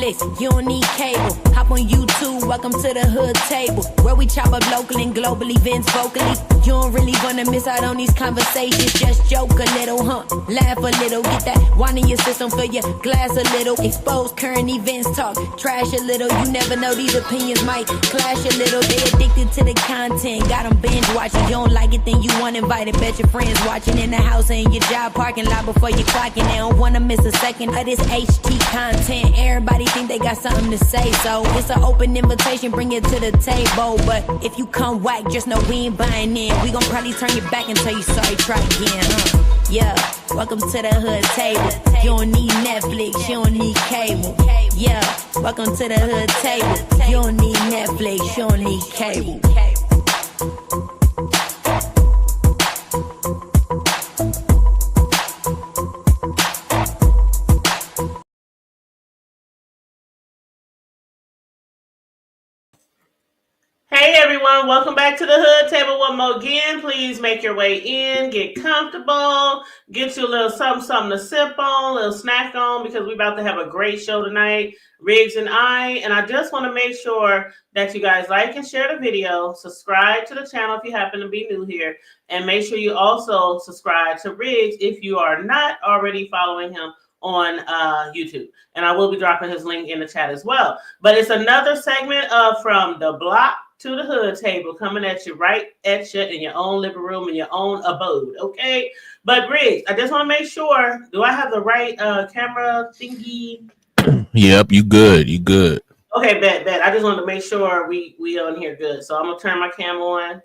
Netflix, you don't need cable. Hop on YouTube, welcome to the hood table, where we chop up local and global events vocally. You don't really wanna miss out on these conversations. Just joke a little, laugh a little, get that wine in your system, fill your glass a little. Expose current events, talk trash a little. You never know, these opinions might clash a little. They addicted to the content, got them binge watching. You don't like it, then you want invited. Bet your friends watching in the house and in your job parking lot before you clocking. They don't wanna miss a second of this HT content. Everybody think they got something to say, so it's an open invitation, bring it to the table. But if you come whack, just know we ain't buying in. We gon' probably turn your back and tell you sorry, try again, Yeah, welcome to the hood table. You don't need Netflix, you don't need cable. Yeah, welcome to the hood table. You don't need Netflix, you don't need cable. Hey everyone, welcome back to the Hood Table one more again. Please make your way in, get comfortable, get you a little something to sip on, a little snack on, because we're about to have a great show tonight, Riggs and I just want to make sure that you guys like and share the video, subscribe to the channel if you happen to be new here, and make sure you also subscribe to Riggs if you are not already following him on YouTube. And I will be dropping his link in the chat as well. But it's another segment of From the Block to the Hood Table, coming at you right at you in your own living room, in your own abode, okay? But Riggs, I just want to make sure, do I have the right camera thingy? Yep, you good. You good. Okay, bet. I just wanted to make sure we on here good. So I'm going to turn my camera on.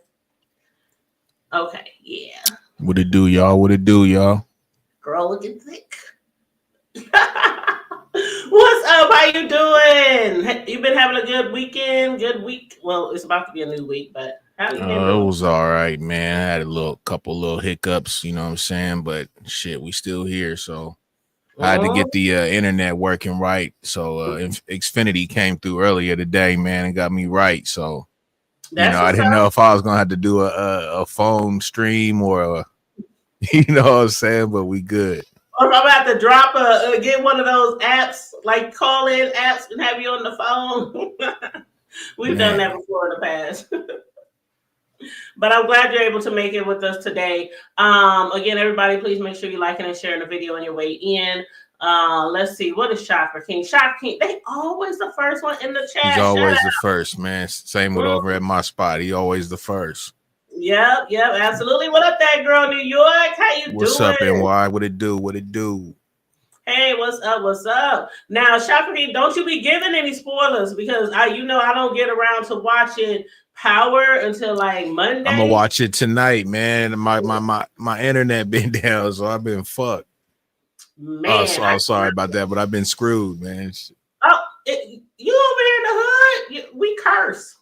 Okay, yeah. What it do, y'all? What it do, y'all? Girl looking thick. What's up? How you doing? You been having a good weekend? Good week? Well, it's about to be a new week, but how you been doing? It was all right, man. I had a couple little hiccups, you know what I'm saying? But shit, we still here, so I had to get the internet working right. So Xfinity came through earlier today, man, and got me right. So I didn't know if I was gonna have to do a phone stream or you know what I'm saying, but we good. Or if I'm about to drop get one of those apps, like call-in apps, and have you on the phone. We've done that before in the past. But I'm glad you're able to make it with us today. Again, everybody, please make sure you like and sharing the video on your way in. Let's see. What is Chakra King? Chakra King, they always the first one in the chat. He's always the first, man. Same with over at my spot. He always the first. Yep, absolutely. What up, that girl, New York? How you doing? What's up, NY? What it do? Hey, what's up? Now, Shopee, don't you be giving any spoilers, because I don't get around to watching Power until like Monday. I'm gonna watch it tonight, man. My internet been down, so I've been fucked. Man, I'm sorry about that, but I've been screwed, man. You over here in the hood? We curse.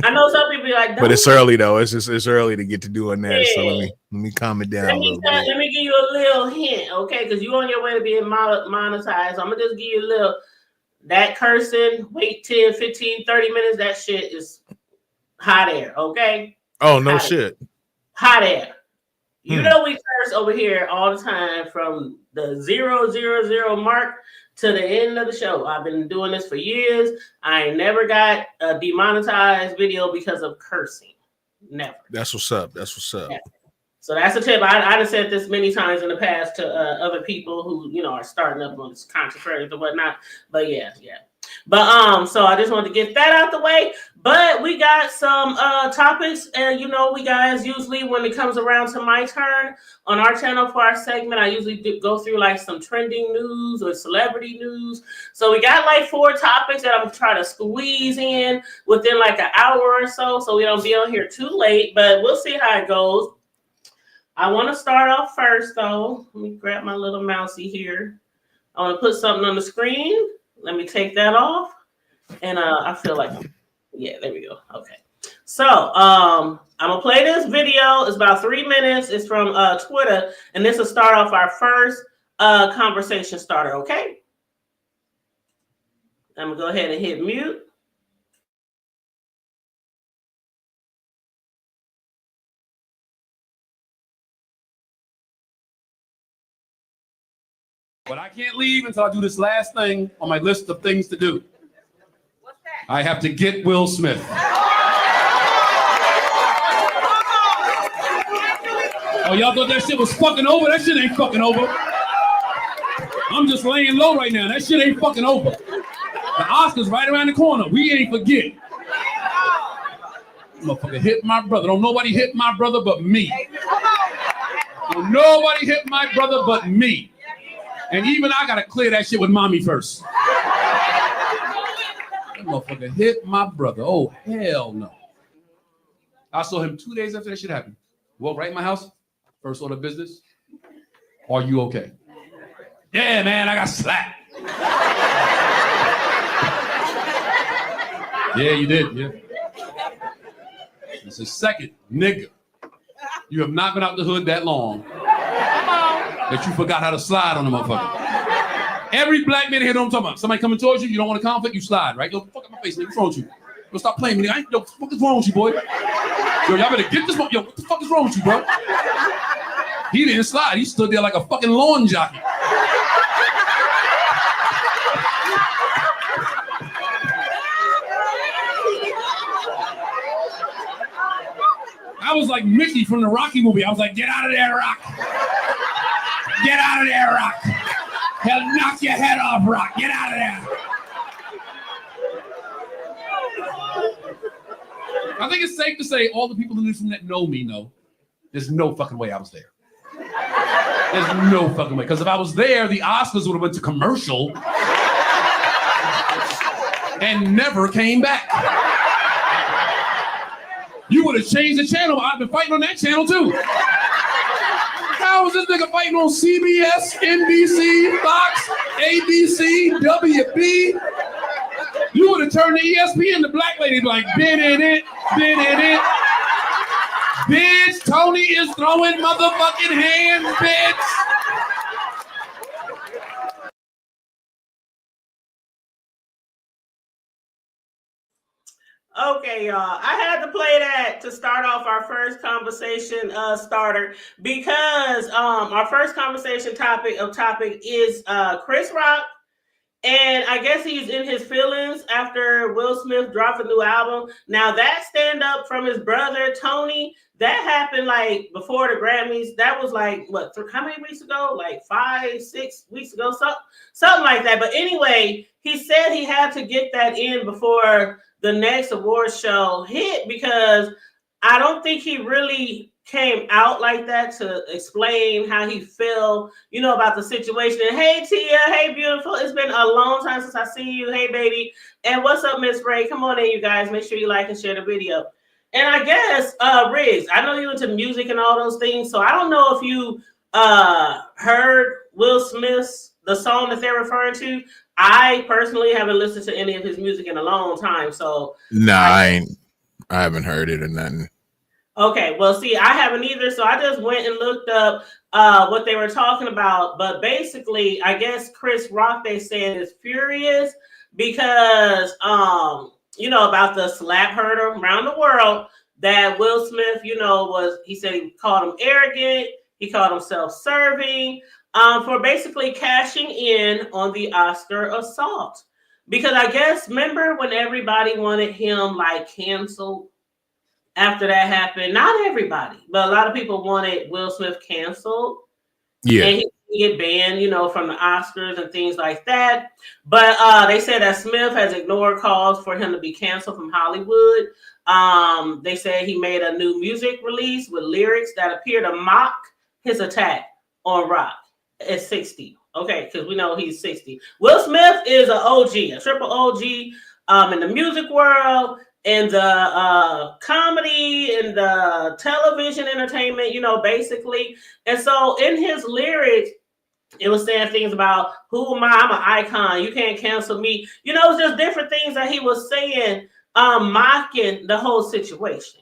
I know some people be like, but it's early though. It's early to get to doing that. Yeah. So let me calm it down a little bit. Let me give you a little hint, okay? Because you're on your way to being monetized. I'm gonna just give you a little. That cursing, wait 10, 15, 30 minutes. That shit is hot air, okay? Oh no shit. Hot air. You know we curse over here all the time from the 000 mark to the end of the show. I've been doing this for years. I ain't never got a demonetized video because of cursing. Never. That's what's up. Never. So that's a tip. I've said this many times in the past to other people who, are starting up on this controversies and whatnot. But yeah. But so I just wanted to get that out the way. But we got some topics, and we guys usually, when it comes around to my turn on our channel for our segment, I usually go through like some trending news or celebrity news. So we got like 4 topics that I'm gonna try to squeeze in within like an hour or so we don't be on here too late. But we'll see how it goes. I want to start off first, though. Let me grab my little mousey here. I want to put something on the screen. Let me take that off. And I feel like, yeah, there we go. Okay. So I'm going to play this video. It's about 3 minutes. It's from Twitter. And this will start off our first conversation starter, okay? I'm going to go ahead and hit mute. But I can't leave until I do this last thing on my list of things to do. What's that? I have to get Will Smith. Oh, y'all thought that shit was fucking over? That shit ain't fucking over. I'm just laying low right now. That shit ain't fucking over. The Oscars right around the corner. We ain't forget. Motherfucker hit my brother. Don't nobody hit my brother but me. Don't nobody hit my brother but me. And even I gotta clear that shit with mommy first. That motherfucker hit my brother. Oh, hell no. I saw him 2 days after that shit happened. Walked right in my house. First order of business. Are you okay? Yeah, man, I got slapped. Yeah, you did, yeah. It's a second, nigga. You have not been out the hood that long that you forgot how to slide on the motherfucker. Every black man here know what I'm talking about. Somebody coming towards you, you don't want a conflict, you slide, right? Yo, fuck up my face, nigga. What's wrong with you? Yo, stop playing with me, nigga. Yo, what the fuck is wrong with you, boy? Yo, y'all better get this one. Yo, what the fuck is wrong with you, bro? He didn't slide. He stood there like a fucking lawn jockey. I was like Mickey from the Rocky movie. I was like, get out of there, Rock. Get out of there, Rock. He'll knock your head off, Rock. Get out of there. I think it's safe to say all the people in this room that know me know there's no fucking way I was there. There's no fucking way. Because if I was there, the Oscars would have went to commercial and never came back. You would have changed the channel. I've been fighting on that channel too. How is this nigga fighting on CBS, NBC, Fox, ABC, WB? You would have turned the ESPN, the black lady like, been in it. Bitch, Tony is throwing motherfucking hands, bitch. Okay, y'all. I had to play that to start off our first conversation starter because our first conversation topic is Chris Rock. And I guess he's in his feelings after Will Smith dropped a new album. Now that stand up from his brother, Tony, that happened like before the Grammys. That was like, what, how many weeks ago? Like 5-6 weeks ago, something like that. But anyway, he said he had to get that in before the next award show hit because I don't think he really came out like that to explain how he felt, about the situation. And hey, Tia, hey, beautiful. It's been a long time since I see you. Hey, baby. And what's up, Miss Ray? Come on in, you guys. Make sure you like and share the video. And I guess, Riggs, I know you're into music and all those things, so I don't know if you heard Will Smith's, the song that they're referring to. I personally haven't listened to any of his music in a long time, so. Nah, I haven't heard it or nothing. Okay, well, see, I haven't either, so I just went and looked up what they were talking about. But basically, I guess Chris Rock, they said, is furious because, about the slap herder around the world that Will Smith, he said he called him arrogant, he called him self-serving for basically cashing in on the Oscar assault. Because I guess, remember when everybody wanted him, canceled? After that happened, not everybody, but a lot of people wanted Will Smith canceled. Yeah. And he get banned, from the Oscars and things like that. But they said that Smith has ignored calls for him to be canceled from Hollywood. They said he made a new music release with lyrics that appear to mock his attack on Rock at 60. Okay, because we know he's 60. Will Smith is an OG, a triple OG in the music world. And the comedy and the television entertainment, basically. And so in his lyrics, it was saying things about, who am I? I'm an icon. You can't cancel me. It was just different things that he was saying, mocking the whole situation.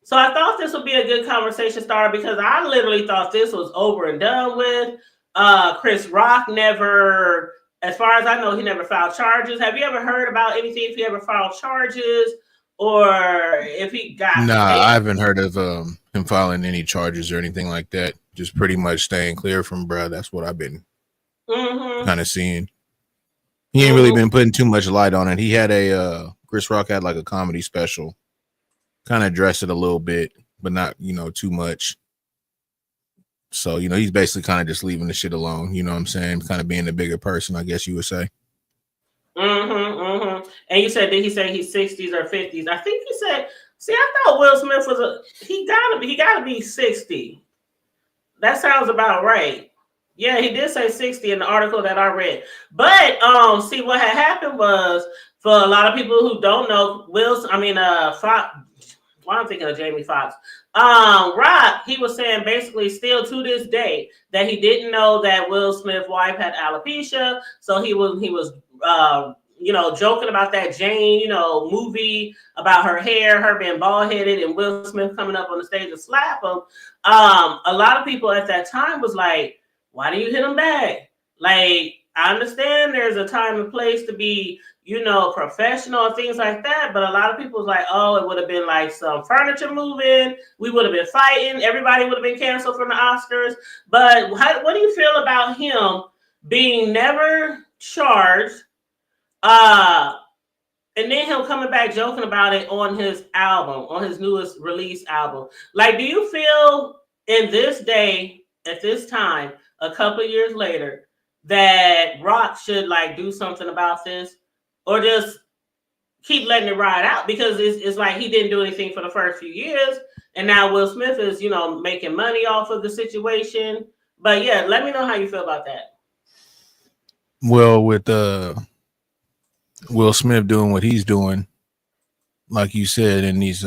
So I thought this would be a good conversation starter because I literally thought this was over and done with. Chris Rock never, as far as I know, he never filed charges. Have you ever heard about anything if he ever filed charges? Or if he got I haven't heard of him filing any charges or anything like that. Just pretty much staying clear from bruh. That's what I've been kind of seeing. He ain't really been putting too much light on it. He had a Chris Rock had like a comedy special, kind of addressed it a little bit, but not too much. So he's basically kind of just leaving the shit alone. You know what I'm saying? Kind of being the bigger person, I guess you would say. And you said, did he say he's 60s or 50s? I think he said. See, I thought Will Smith was he gotta be 60. That sounds about right. Yeah, he did say 60 in the article that I read. But see, what had happened was, for a lot of people who don't know, Fox. Well, I'm thinking of Jamie Foxx. Rock, he was saying basically still to this day that he didn't know that Will Smith's wife had alopecia. So he was joking about that Jane, movie about her hair, her being bald headed, and Will Smith coming up on the stage to slap him. A lot of people at that time was like, why do you hit him back? Like, I understand there's a time and place to be, professional and things like that. But a lot of people was like, oh, it would have been like some furniture moving. We would have been fighting. Everybody would have been canceled from the Oscars. But what do you feel about him being never charged? And then him coming back joking about it on his album, on his newest release album. Like, do you feel in this day, at this time, a couple of years later, that Rock should like do something about this, or just keep letting it ride out? Because it's like he didn't do anything for the first few years, and now Will Smith is, making money off of the situation. But yeah, let me know how you feel about that. Well, with Will Smith doing what he's doing, like you said, in these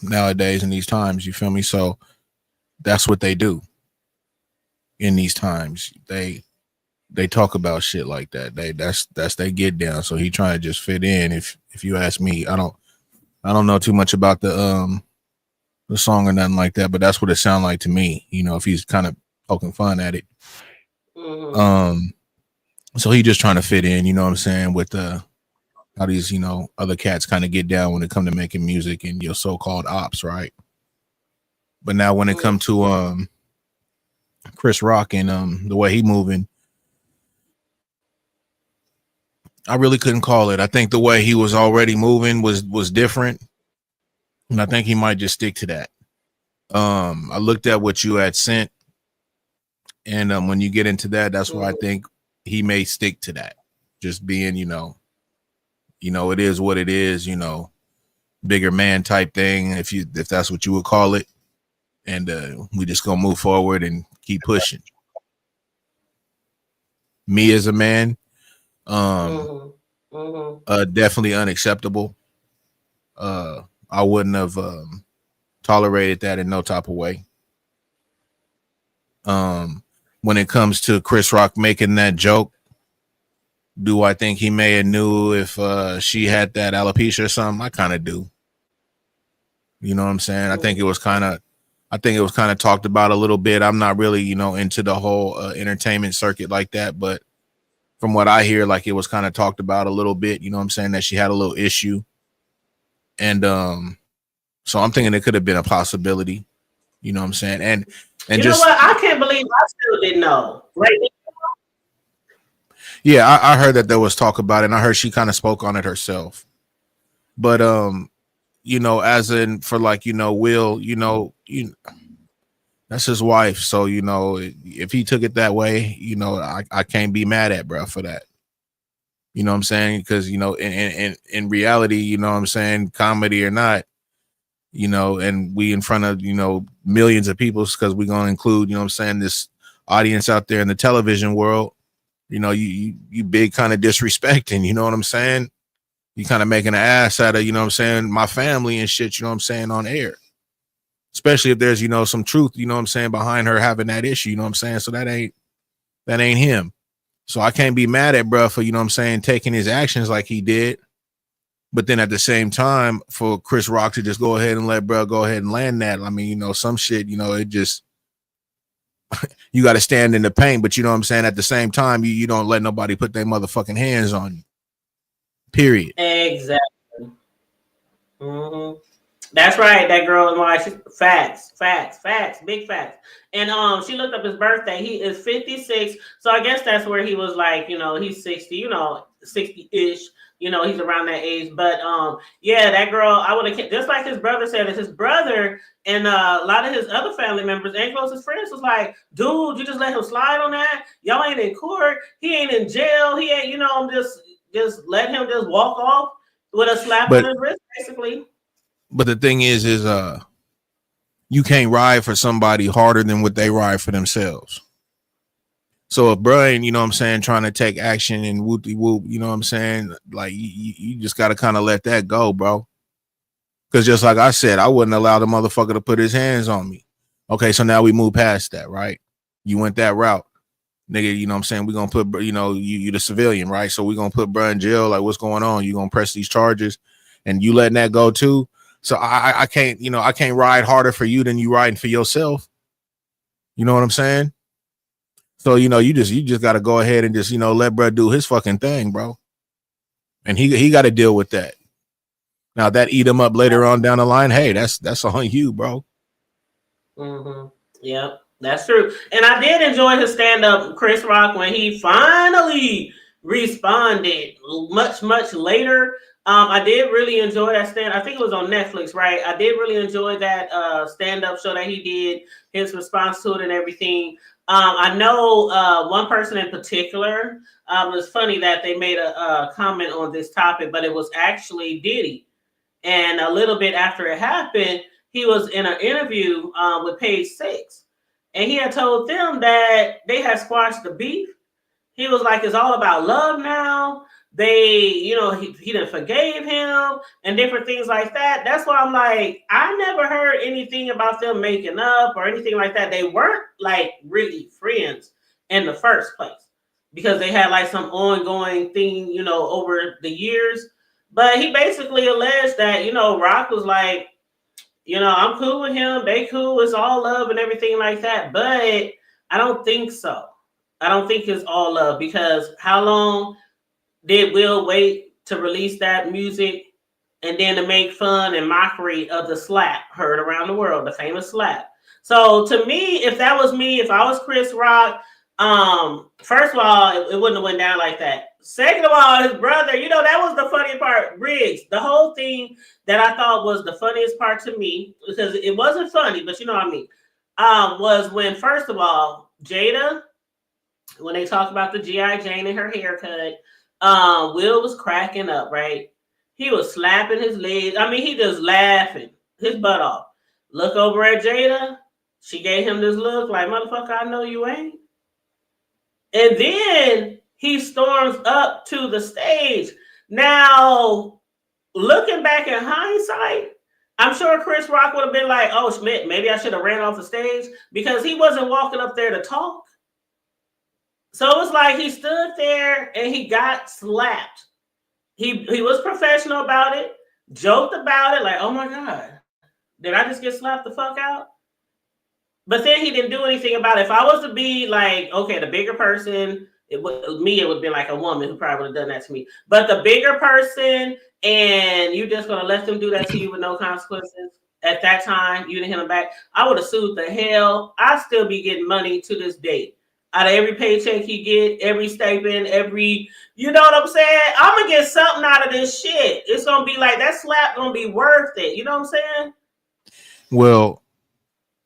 nowadays, in these times, you feel me? So that's what they do in these times. They talk about shit like that. That's they get down. So he trying to just fit in. If you ask me, I don't know too much about the song or nothing like that, but that's what it sounded like to me. If he's kind of poking fun at it. So he just trying to fit in, you know what I'm saying, with how these, other cats kind of get down when it come to making music and your so-called ops, right? But now when it come to Chris Rock and the way he moving, I really couldn't call it. I think the way he was already moving was different, and I think he might just stick to that. I looked at what you had sent, and when you get into that, that's why I think he may stick to that. Just being, it is what it is, bigger man type thing, if that's what you would call it. And we just gonna move forward and keep pushing. Me as a man, definitely unacceptable. I wouldn't have tolerated that in no type of way. When it comes to Chris Rock making that joke, do I think he may have knew if she had that alopecia or something? I kind of do. You know what I'm saying? I think it was kind of talked about a little bit. I'm not really, into the whole entertainment circuit like that, but from what I hear, like it was kind of talked about a little bit, you know what I'm saying, that she had a little issue. And so I'm thinking it could have been a possibility, you know what I'm saying? And you know what? I can't believe I still didn't know. Right? Yeah, I heard that there was talk about it, and I heard she kind of spoke on it herself. But as in for like, Will, that's his wife. So, if he took it that way, I can't be mad at bro for that. You know what I'm saying? Because, in reality, you know what I'm saying, comedy or not, and we in front of, millions of people, because we're going to include, you know what I'm saying, this audience out there in the television world, you big kind of disrespecting, you know what I'm saying? You kind of making an ass out of, you know what I'm saying, my family and shit, you know what I'm saying, on air. Especially if there's, some truth, you know what I'm saying, behind her having that issue, you know what I'm saying? So that ain't him. So I can't be mad at bro for, you know what I'm saying, taking his actions like he did. But then at the same time, for Chris Rock to just go ahead and let bro go ahead and land that, I mean, some shit, it just, you got to stand in the paint. But you know what I'm saying, at the same time, you don't let nobody put their motherfucking hands on you. Period. Exactly. That's right. That girl in white. Facts, big facts. And she looked up his birthday. He is 56. So I guess that's where he was like, he's 60. 60-ish. He's around that age. But yeah, that girl. I would have just like his brother said. That his brother and a lot of his other family members and closest friends was like, dude, you just let him slide on that. Y'all ain't in court. He ain't in jail. He ain't. Just let him just walk off with a slap on his wrist, basically. But the thing is you can't ride for somebody harder than what they ride for themselves. So if Brian, trying to take action and whoop-de-whoop, like you just got to kind of let that go, bro. Because just like I said, I wouldn't allow the motherfucker to put his hands on me. Okay, so now we move past that, right? You went that route. Nigga, we're going to put, you the civilian, right? So we're going to put Brian in jail. Like, what's going on? You going to press these charges and you letting that go too? So I can't, I can't ride harder for you than you riding for yourself. You know what I'm saying? So, you just got to go ahead and just, let bro do his fucking thing, bro. And he got to deal with that. Now that eat him up later on down the line. Hey, that's on you, bro. Mm-hmm. Yep, that's true. And I did enjoy his stand-up, Chris Rock, when he finally responded much, much later. I did really enjoy that stand. I think it was on Netflix, right? I did really enjoy that stand-up show that he did, his response to it and everything. I know one person in particular. It was funny that they made a comment on this topic, but it was actually Diddy. And a little bit after it happened, he was in an interview with Page Six, and he had told them that they had squashed the beef. He was like, it's all about love now. He done forgave him and different things like that. That's why I'm like, I never heard anything about them making up or anything like that. They weren't like really friends in the first place because they had like some ongoing thing, over the years. But he basically alleged that, Rock was like, I'm cool with him. They cool. It's all love and everything like that. But I don't think so. I don't think it's all love because how long did Will wait to release that music and then to make fun and mockery of the slap heard around the world, the famous slap? So to me, if that was me, if I was Chris Rock, first of all, it wouldn't have went down like that. Second of all, his brother, that was the funny part. Riggs, the whole thing that I thought was the funniest part to me, because it wasn't funny, but you know what I mean, was when, first of all, Jada, when they talk about the G.I. Jane and her haircut, Will was cracking up, right? He was slapping his legs. I mean, he just laughing his butt off. Look over at Jada. She gave him this look like, motherfucker, I know you ain't. And then he storms up to the stage. Now, looking back in hindsight, I'm sure Chris Rock would have been like, oh, Schmidt, maybe I should have ran off the stage because he wasn't walking up there to talk. So it was like he stood there and he got slapped. He was professional about it, joked about it, like, oh my God, did I just get slapped the fuck out? But then he didn't do anything about it. If I was to be like, okay, the bigger person, it would be like a woman who probably would have done that to me. But the bigger person, and you just gonna let them do that to you with no consequences. At that time, you didn't hit them back. I would have sued the hell. I'd still be getting money to this day. Out of every paycheck he get, every stipend, you know what I'm saying? I'm gonna get something out of this shit. It's gonna be like that slap gonna be worth it. You know what I'm saying? Well,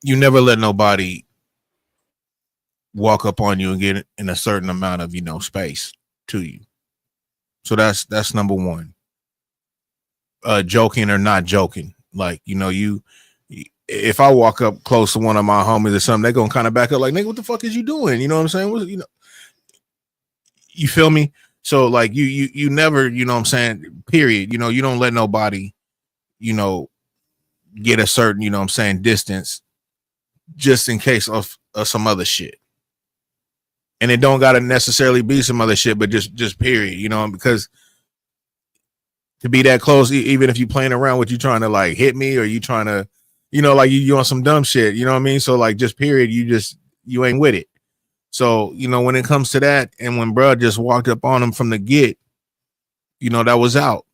you never let nobody walk up on you and get in a certain amount of, space to you. So that's number one. Joking or not joking. Like, if I walk up close to one of my homies or something, they're gonna kind of back up like, nigga, what the fuck is you doing? You know what I'm saying? You feel me? So like you never, you know what I'm saying, period. You don't let nobody, get a certain, you know what I'm saying, distance just in case of some other shit. And it don't gotta necessarily be some other shit, but just period, because to be that close, even if you playing around with you trying to like hit me or you trying to, like you on some dumb shit, you know what I mean? So like just period, you ain't with it. So, when it comes to that, and when bro just walked up on him from the get, that was out.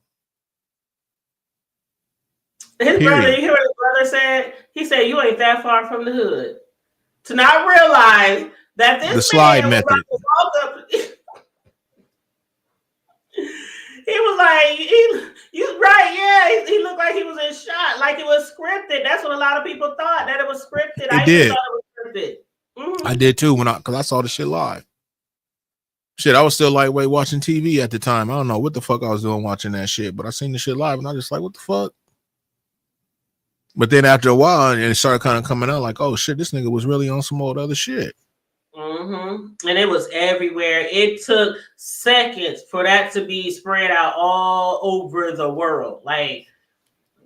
His brother, you hear what his brother said? He said, "You ain't that far from the hood." To not realize that this The slide man was method. about to walk up. He was like, "You right? Yeah." He looked like he was in shock, like it was scripted. That's what a lot of people thought, that it was scripted. I did. thought it was scripted. Mm-hmm. I did too because I saw the shit live. Shit, I was still lightweight watching TV at the time. I don't know what the fuck I was doing watching that shit, but I seen the shit live and I just like, what the fuck? But then after a while, and it started kind of coming out like, oh shit, this nigga was really on some old other shit. Mm-hmm. And it was everywhere. It took seconds for that to be spread out all over the world. Like,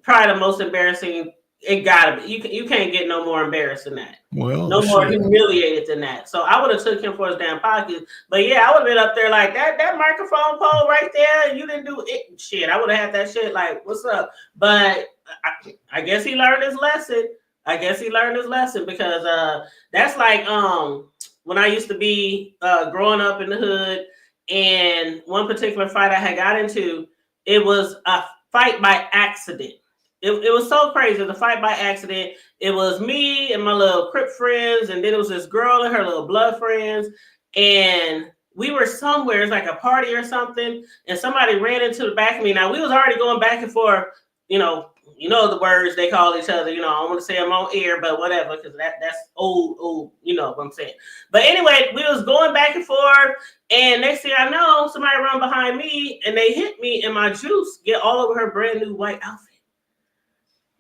probably the most embarrassing. It gotta be. You can't get no more embarrassed than that. Well, no more humiliated than that. So I would have took him for his damn pockets. But yeah, I would have been up there like that microphone pole right there. And you didn't do it. Shit, I would have had that shit like, what's up? But I guess he learned his lesson. Because that's like when I used to be growing up in the hood, and one particular fight I had got into, it was a fight by accident. It was so crazy. The fight by accident. It was me and my little Crip friends, and then it was this girl and her little blood friends. And we were somewhere, it's like a party or something, and somebody ran into the back of me. Now we was already going back and forth, you know the words they call each other. I don't want to say them on air, but whatever, because that's old, you know what I'm saying. But anyway, we was going back and forth, and next thing I know, somebody run behind me, and they hit me, and my juice get all over her brand new white outfit.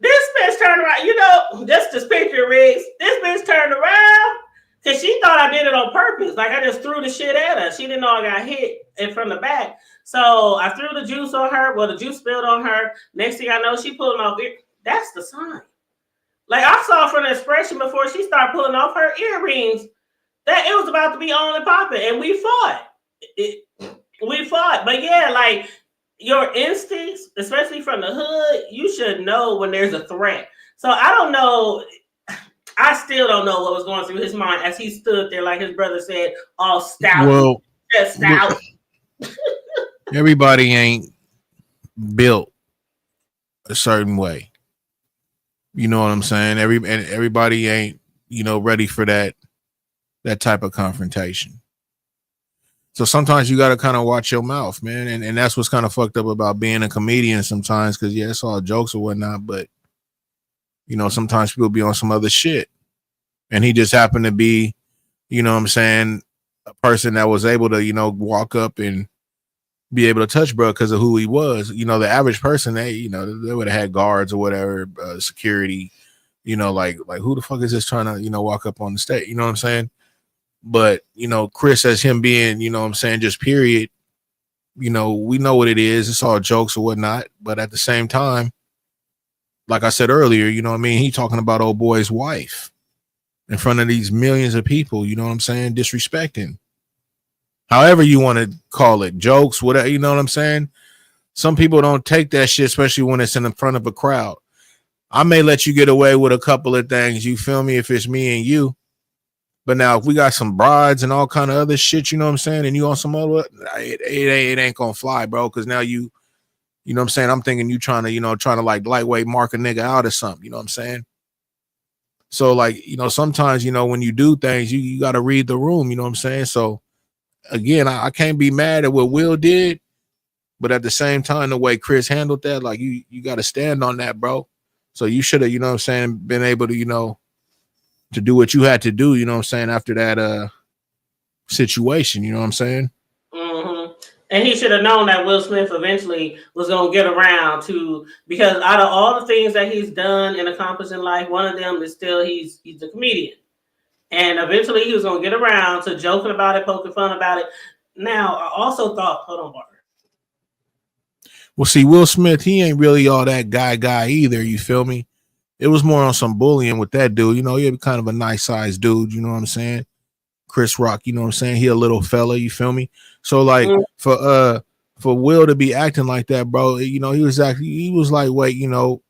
This bitch turned around, just this picture, Riggs. This bitch turned around because she thought I did it on purpose. Like I just threw the shit at her. She didn't know I got hit from the back. So I threw the juice on her. Well, the juice spilled on her. Next thing I know, she pulling off ear. That's the sign. Like I saw from the expression before she started pulling off her earrings that it was about to be on and popping, and we fought. We fought, but yeah, like. Your instincts, especially from the hood, you should know when there's a threat. So I don't know. I still don't know what was going through his mind as he stood there, like his brother said, all stout. Well, just stout. Everybody ain't built a certain way. You know what I'm saying? Everybody ain't, ready for that type of confrontation. So sometimes you got to kind of watch your mouth, man. And that's what's kind of fucked up about being a comedian sometimes, because, yeah, it's all jokes or whatnot. But, sometimes people be on some other shit. And he just happened to be, a person that was able to, walk up and be able to touch bro because of who he was. The average person, they would have had guards or whatever, security, like who the fuck is this trying to, walk up on the stage? You know what I'm saying? But, Chris, as him being, just period, we know what it is. It's all jokes or whatnot. But at the same time, like I said earlier, he talking about old boy's wife in front of these millions of people, disrespecting. However you want to call it, jokes, whatever, you know what I'm saying? Some people don't take that shit, especially when it's in front of a crowd. I may let you get away with a couple of things, you feel me, if it's me and you. But now if we got some brides and all kind of other shit, you know what I'm saying, and you on some other, it ain't gonna fly, bro, because now you know what I'm saying, I'm thinking you trying to like lightweight mark a nigga out or something, you know what I'm saying? So like, sometimes, when you do things, you got to read the room, you know what I'm saying? So again, I can't be mad at what Will did, but at the same time, the way Chris handled that, like you got to stand on that, bro. So you should have, you know what I'm saying, been able to, to do what you had to do, you know what I'm saying, after that situation, you know what I'm saying? Mm-hmm. And he should have known that Will Smith eventually was going to get around to, because out of all the things that he's done and accomplished in life, one of them is still he's a comedian. And eventually he was going to get around to joking about it, poking fun about it. Now, I also thought, hold on, Barbara. Well, see, Will Smith, he ain't really all that guy either, you feel me? It was more on some bullying with that dude. He kind of a nice sized dude, you know what I'm saying? Chris Rock, you know what I'm saying? He a little fella, you feel me? So like for Will to be acting like that, bro, he was lightweight,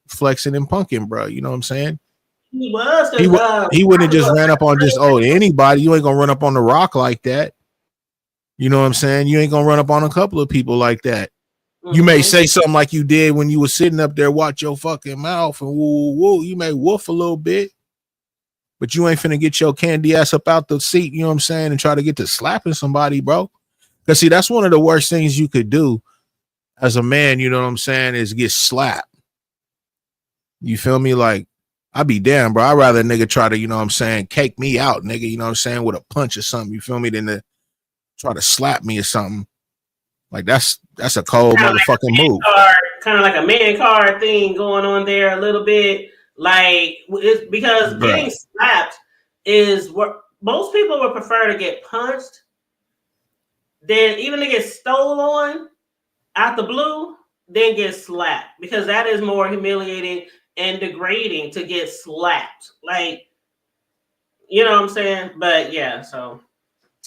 flexing and punking, bro. You know what I'm saying? He was. He wouldn't have just ran up on just anybody. You ain't gonna run up on The Rock like that. You know what I'm saying? You ain't gonna run up on a couple of people like that. You may say something like you did when you were sitting up there, watch your fucking mouth and woo, woo. You may woof a little bit, but you ain't finna get your candy ass up out the seat, you know what I'm saying, and try to get to slapping somebody, bro. Because see, that's one of the worst things you could do as a man, you know what I'm saying, is get slapped. You feel me? Like, I be damn, bro. I'd rather a nigga try to, you know what I'm saying, cake me out, nigga, you know what I'm saying, with a punch or something, you feel me, than to try to slap me or something. Like, that's a cold motherfucking move. Kind of like a man card thing going on there a little bit. Like, it's because getting slapped is what most people would prefer to get punched than even to get stole on out the blue, then get slapped, because that is more humiliating and degrading to get slapped. Like, you know what I'm saying? But yeah, so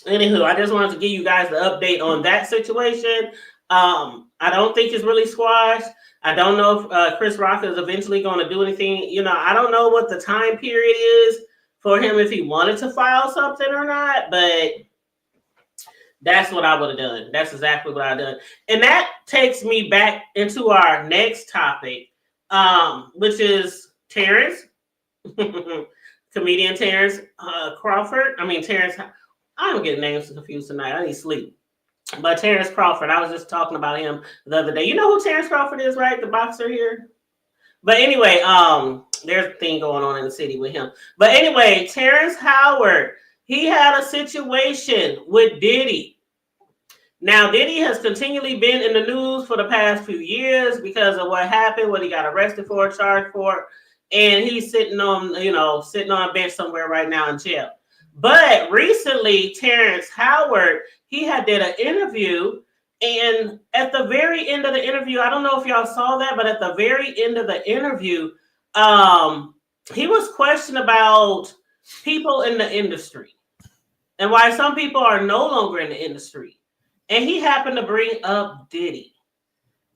anywho, I just wanted to give you guys the update on that situation. I don't think it's really squashed. I don't know if Chris Rock is eventually going to do anything. You know, I don't know what the time period is for him if he wanted to file something or not, but that's what I would have done. That's exactly what I've done. And that takes me back into our next topic, which is Terrence, comedian Terrence Crawford. I mean, Terrence, I'm getting names confused tonight. I need sleep. But Terrence Crawford, I was just talking about him the other day. You know who Terrence Crawford is, right? The boxer here. But anyway, there's a thing going on in the city with him. But anyway, Terrence Howard, he had a situation with Diddy. Now, Diddy has continually been in the news for the past few years because of what happened, what he got arrested for, charged for, and he's sitting on a bench somewhere right now in jail. But recently, Terrence Howard, he had did an interview, and at the very end of the interview, I don't know if y'all saw that, but at the very end of the interview, he was questioned about people in the industry and why some people are no longer in the industry. And he happened to bring up Diddy.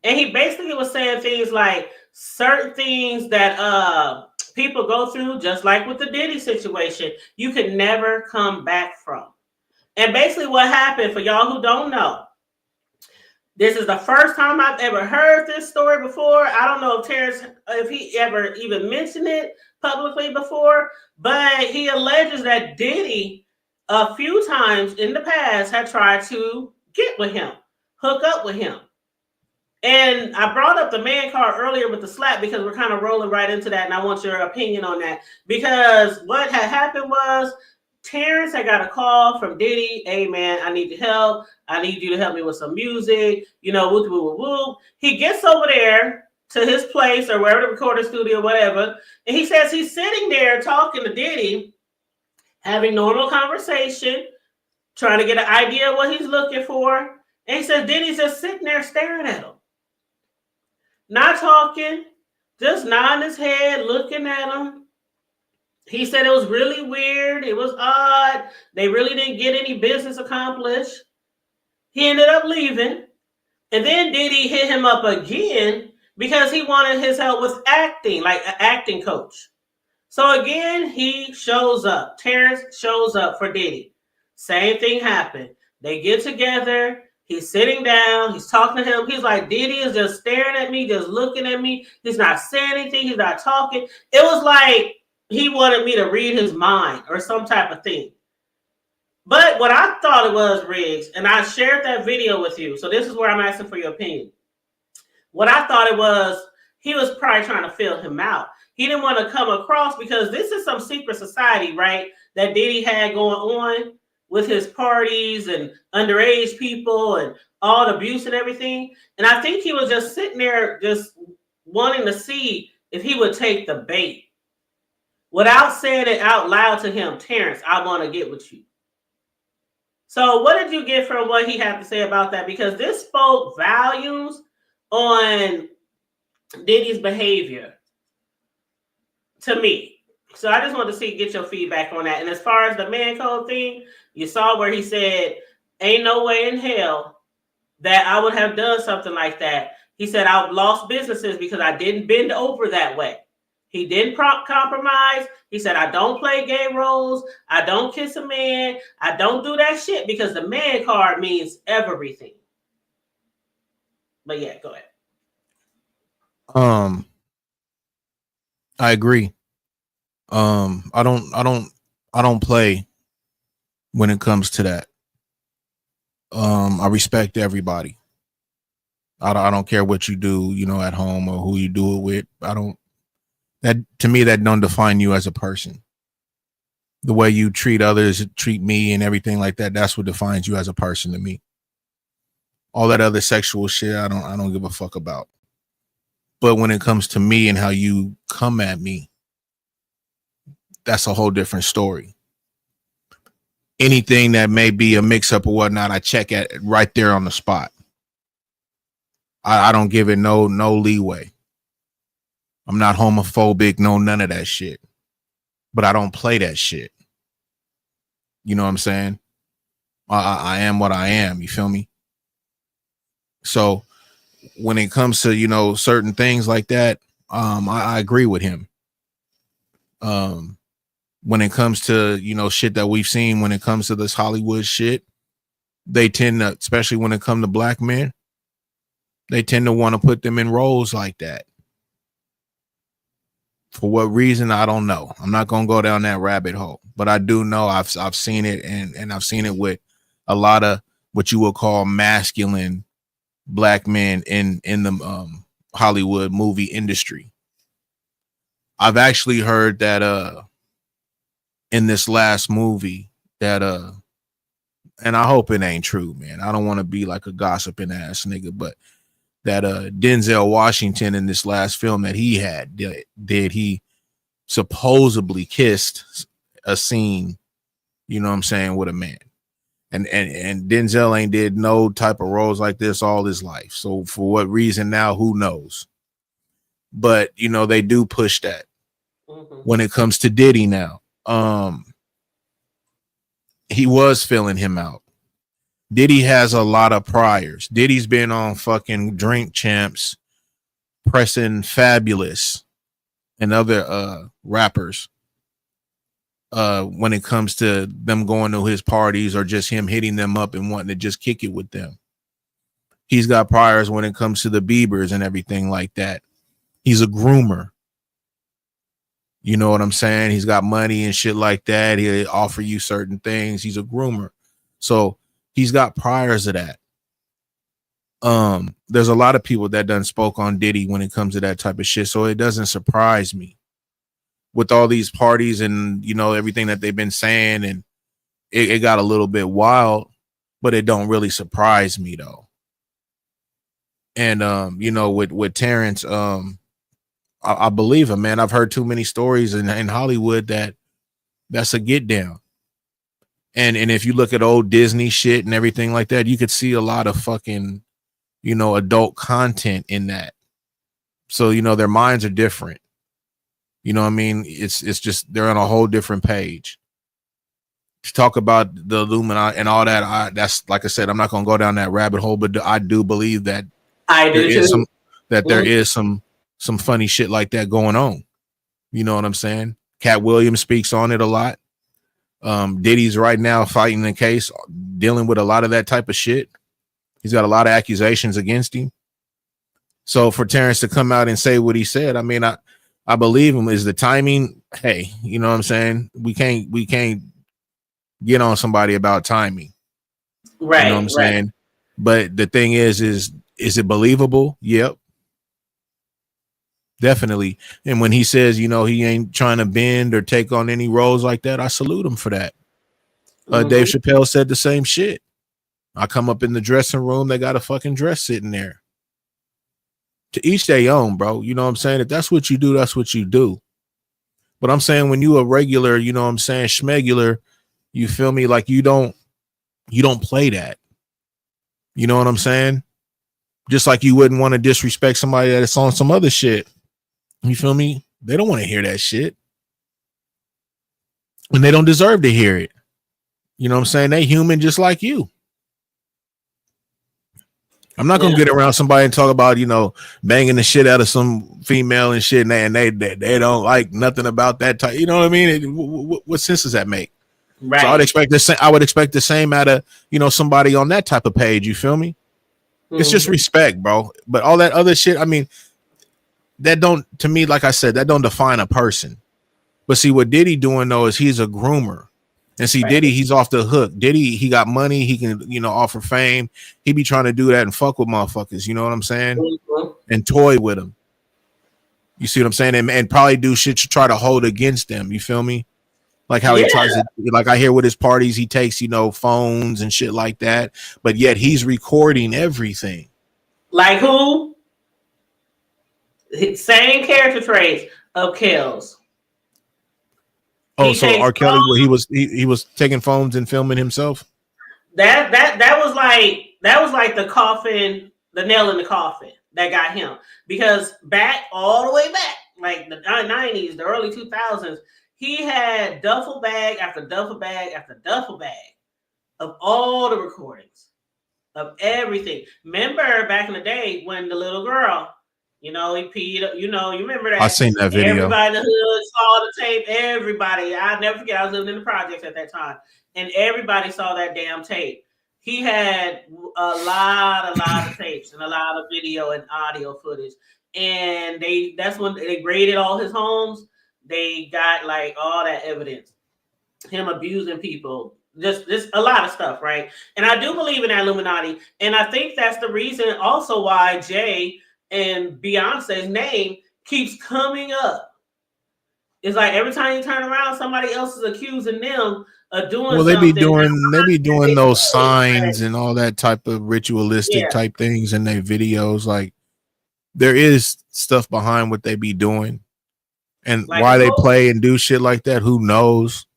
And he basically was saying things like certain things that people go through, just like with the Diddy situation, you could never come back from. And basically what happened, for y'all who don't know, this is the first time I've ever heard this story before. I don't know if Terrence, if he ever even mentioned it publicly before, but he alleges that Diddy a few times in the past had tried to get with him, hook up with him. And I brought up the man card earlier with the slap because we're kind of rolling right into that, and I want your opinion on that. Because what had happened was Terrence had got a call from Diddy. Hey, man, I need your help. I need you to help me with some music. You know, whoop, whoop, whoop. He gets over there to his place or wherever the recording studio, whatever. And he says he's sitting there talking to Diddy, having normal conversation, trying to get an idea of what he's looking for. And he says Diddy's just sitting there staring at him. Not talking, just nodding his head, looking at him. He said it was really weird. It was odd. They really didn't get any business accomplished. He ended up leaving. And then Diddy hit him up again because he wanted his help with acting, like an acting coach. So again, he shows up. Terrence shows up for Diddy. Same thing happened. They get together. He's sitting down. He's talking to him. He's like, Diddy is just staring at me, just looking at me. He's not saying anything. He's not talking. It was like he wanted me to read his mind or some type of thing. But what I thought it was, Riggs, and I shared that video with you. So this is where I'm asking for your opinion. What I thought it was, he was probably trying to fill him out. He didn't want to come across because this is some secret society, right, that Diddy had going on with his parties and underage people and all the abuse and everything. And I think he was just sitting there just wanting to see if he would take the bait without saying it out loud to him. Terrence, I want to get with you. So what did you get from what he had to say about that? Because this spoke volumes on Diddy's behavior to me. So I just wanted to get your feedback on that. And as far as the man code thing, you saw where he said, ain't no way in hell that I would have done something like that. He said, I've lost businesses because I didn't bend over that way. He didn't compromise. He said, I don't play gay roles. I don't kiss a man. I don't do that shit because the man card means everything. But yeah, go ahead. I agree. I don't play when it comes to that. I respect everybody. I don't care what you do, at home or who you do it with. To me, that don't define you as a person. The way you treat others, treat me and everything like that, that's what defines you as a person to me. All that other sexual shit, I don't give a fuck about. But when it comes to me and how you come at me, that's a whole different story. Anything that may be a mix-up or whatnot, I check at right there on the spot. I don't give it no leeway. I'm not homophobic, none of that shit. But I don't play that shit. You know what I'm saying? I am what I am. You feel me? So when it comes to, certain things like that, I agree with him. When it comes to, shit that we've seen, when it comes to this Hollywood shit, they tend to, especially when it comes to black men, they tend to want to put them in roles like that. For what reason, I don't know. I'm not going to go down that rabbit hole, but I do know I've seen it, and I've seen it with a lot of what you would call masculine black men in the Hollywood movie industry. I've actually heard that in this last movie that and I hope it ain't true, man. I don't want to be like a gossiping ass nigga, but that Denzel Washington in this last film that he had did he supposedly kissed a scene, you know what I'm saying, with a man. And Denzel ain't did no type of roles like this all his life. So for what reason now, who knows? But they do push that. When it comes to Diddy now, he was filling him out. Diddy has a lot of priors. Diddy's been on fucking Drink Champs, pressing Fabulous and other rappers when it comes to them going to his parties or just him hitting them up and wanting to just kick it with them. He's got priors when it comes to the Biebers and everything like that. He's a groomer. You know what I'm saying? He's got money and shit like that. He'll offer you certain things. He's a groomer. So he's got priors of that. There's a lot of people that done spoke on Diddy when it comes to that type of shit. So it doesn't surprise me with all these parties and, everything that they've been saying. And it got a little bit wild, but it don't really surprise me though. And, with Terrence, I believe him, man. I've heard too many stories in Hollywood that's a get down. And if you look at old Disney shit and everything like that, you could see a lot of fucking, adult content in that. So, their minds are different. You know what I mean? It's just, they're on a whole different page. To talk about the Illuminati and all that, that's, like I said, I'm not going to go down that rabbit hole, but I do believe that there is some funny shit like that going on. You know what I'm saying? Cat Williams speaks on it a lot. Diddy's right now fighting the case, dealing with a lot of that type of shit. He's got a lot of accusations against him. So for Terrence to come out and say what he said, I mean, I believe him. Is the timing? Hey, you know what I'm saying? We can't get on somebody about timing. Right. You know what I'm saying? But the thing is it believable? Yep. Definitely. And when he says, he ain't trying to bend or take on any roles like that, I salute him for that. Dave Chappelle said the same shit. I come up in the dressing room, they got a fucking dress sitting there. To each their own, bro. You know what I'm saying? If that's what you do, that's what you do. But I'm saying when you a regular, you know what I'm saying, schmegular, you feel me? Like you don't play that. You know what I'm saying? Just like you wouldn't want to disrespect somebody that's on some other shit. You feel me? They don't want to hear that shit. And they don't deserve to hear it. You know what I'm saying? They human just like you. I'm not going to get around somebody and talk about, banging the shit out of some female and shit. And they don't like nothing about that type. You know what I mean? What sense does that make? Right. So I would expect the same out of, somebody on that type of page. You feel me? It's just respect, bro. But all that other shit, I mean, that don't, to me, like I said, that don't define a person. But see, what Diddy doing though is he's a groomer. And see, Diddy, he's off the hook. Diddy, he got money. He can, offer fame. He be trying to do that and fuck with motherfuckers. You know what I'm saying? And toy with them. You see what I'm saying? And probably do shit to try to hold against them. You feel me? Like how he tries to, like I hear with his parties, he takes, phones and shit like that. But yet he's recording everything. Like who? Same character traits of Kells. Oh, so R. Kelly, where he was taking phones and filming himself. That was like the coffin, the nail in the coffin that got him. Because back all the way back, like the 90s, the early 2000s, he had duffel bag after duffel bag after duffel bag of all the recordings of everything. Remember back in the day when the little girl, he peed, you remember that? I seen that video. Everybody in the hood saw the tape. Everybody. I'll never forget. I was living in the projects at that time. And everybody saw that damn tape. He had a lot of tapes and a lot of video and audio footage. And that's when they raided all his homes. They got like all that evidence. Him abusing people. Just a lot of stuff, right? And I do believe in that Illuminati. And I think that's the reason also why Jay and Beyonce's name keeps coming up. It's like every time you turn around, somebody else is accusing them of doing. Well, they be doing those signs and all that type of ritualistic type things in their videos. Like there is stuff behind what they be doing, and like why they play and do shit like that. Who knows?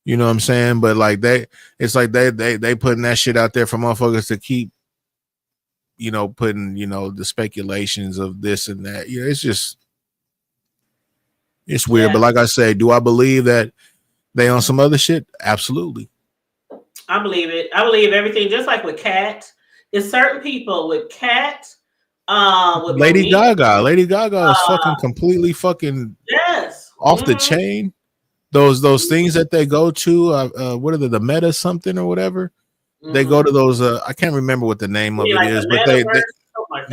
You know what I'm saying? But like it's like they putting that shit out there for motherfuckers to keep. Putting, the speculations of this and that. It's weird. Yeah. But like I say, do I believe that they on some other shit? Absolutely. I believe it. I believe everything, just like with Cat. It's certain people with Cat. With Lady Gaga. Lady Gaga is fucking completely fucking off the chain. Those things that they go to, what are the meta something or whatever? They go to those. I can't remember what the name of it is, but they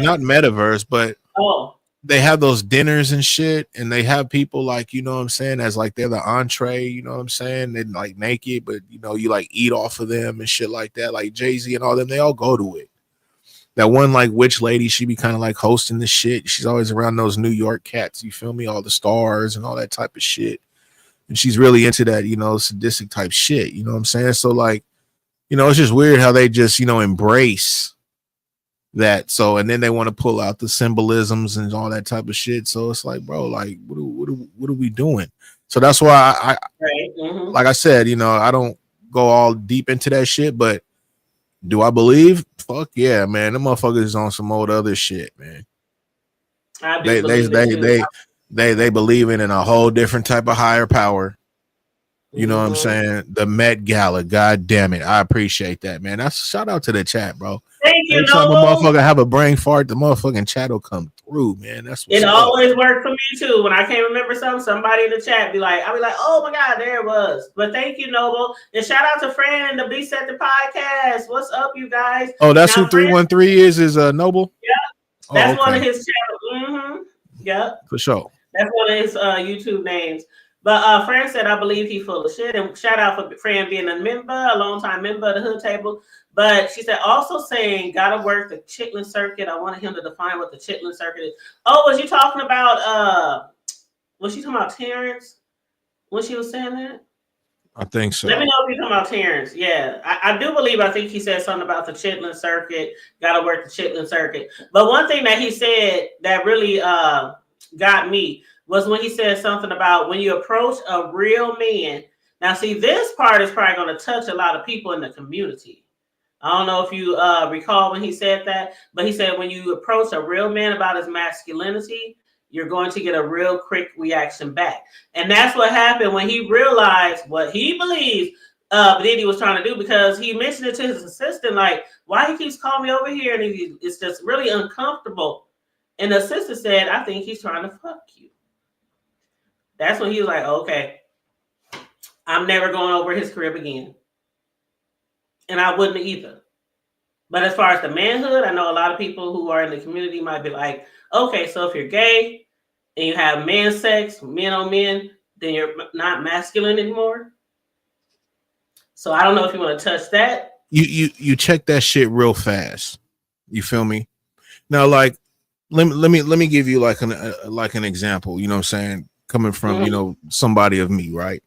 not metaverse, but they have those dinners and shit, and they have people like what I'm saying, as like they're the entree. You know what I'm saying? They're like naked, but you like eat off of them and shit like that. Like Jay-Z and all them, they all go to it. That one like witch lady, she be kind of like hosting the shit. She's always around those New York cats. You feel me? All the stars and all that type of shit, and she's really into that sadistic type shit. You know what I'm saying? So like. It's just weird how they just, embrace that. So, and then they want to pull out the symbolisms and all that type of shit. So it's like, bro, like, what are we doing? So that's why I like I said, I don't go all deep into that shit, but do I believe? Fuck yeah, man. The motherfuckers is on some old other shit, man. They believe in a whole different type of higher power. You know what I'm saying? The Met Gala. God damn it. I appreciate that, man. That's shout out to the chat, bro. Thank you. Every time a motherfucker have a brain fart, the motherfucking chat will come through, man. That's what's it always worked for me too. When I can't remember something, somebody in the chat I'll be like, oh my God, there it was. But thank you, Noble. And shout out to Fran, the Beast at the podcast. What's up, you guys? Oh, that's now, who 313 is Noble? Yeah. That's one of his channels. Yeah. For sure. That's one of his YouTube names. But Fran said, I believe he's full of shit. And shout out for Fran being a long-time member of the Hood Table. But she said, also saying, gotta work the Chitlin circuit. I wanted him to define what the Chitlin circuit is. Oh, was she talking about Terrence when she was saying that? I think so. Let me know if you're talking about Terrence. Yeah, I do believe, I think he said something about the Chitlin circuit. Gotta work the Chitlin circuit. But one thing that he said that really got me was when he said something about when you approach a real man. Now, see, this part is probably going to touch a lot of people in the community. I don't know if you recall when he said that, but he said when you approach a real man about his masculinity, you're going to get a real quick reaction back. And that's what happened when he realized what he believes Diddy was trying to do, because he mentioned it to his assistant, like, why he keeps calling me over here, and it's just really uncomfortable. And the assistant said, I think he's trying to fuck you. That's when he was like, okay, I'm never going over his crib again. And I wouldn't either. But as far as the manhood, I know a lot of people who are in the community might be like, okay, so if you're gay and you have man sex, men on men, then you're not masculine anymore. So I don't know if you want to touch that. You check that shit real fast. You feel me? Now, like, let me give you like an example. You know what I'm saying? Coming from somebody of me, right?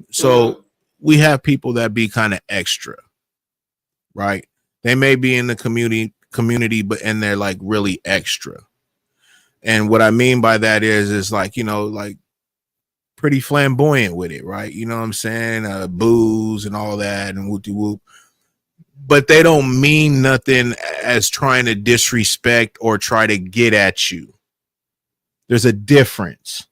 So we have people that be kind of extra, right? They may be in the community, but and they're like really extra. And what I mean by that is like, like pretty flamboyant with it, right? You know what I'm saying? Booze and all that and whoop de whoop. But they don't mean nothing as trying to disrespect or try to get at you. There's a difference.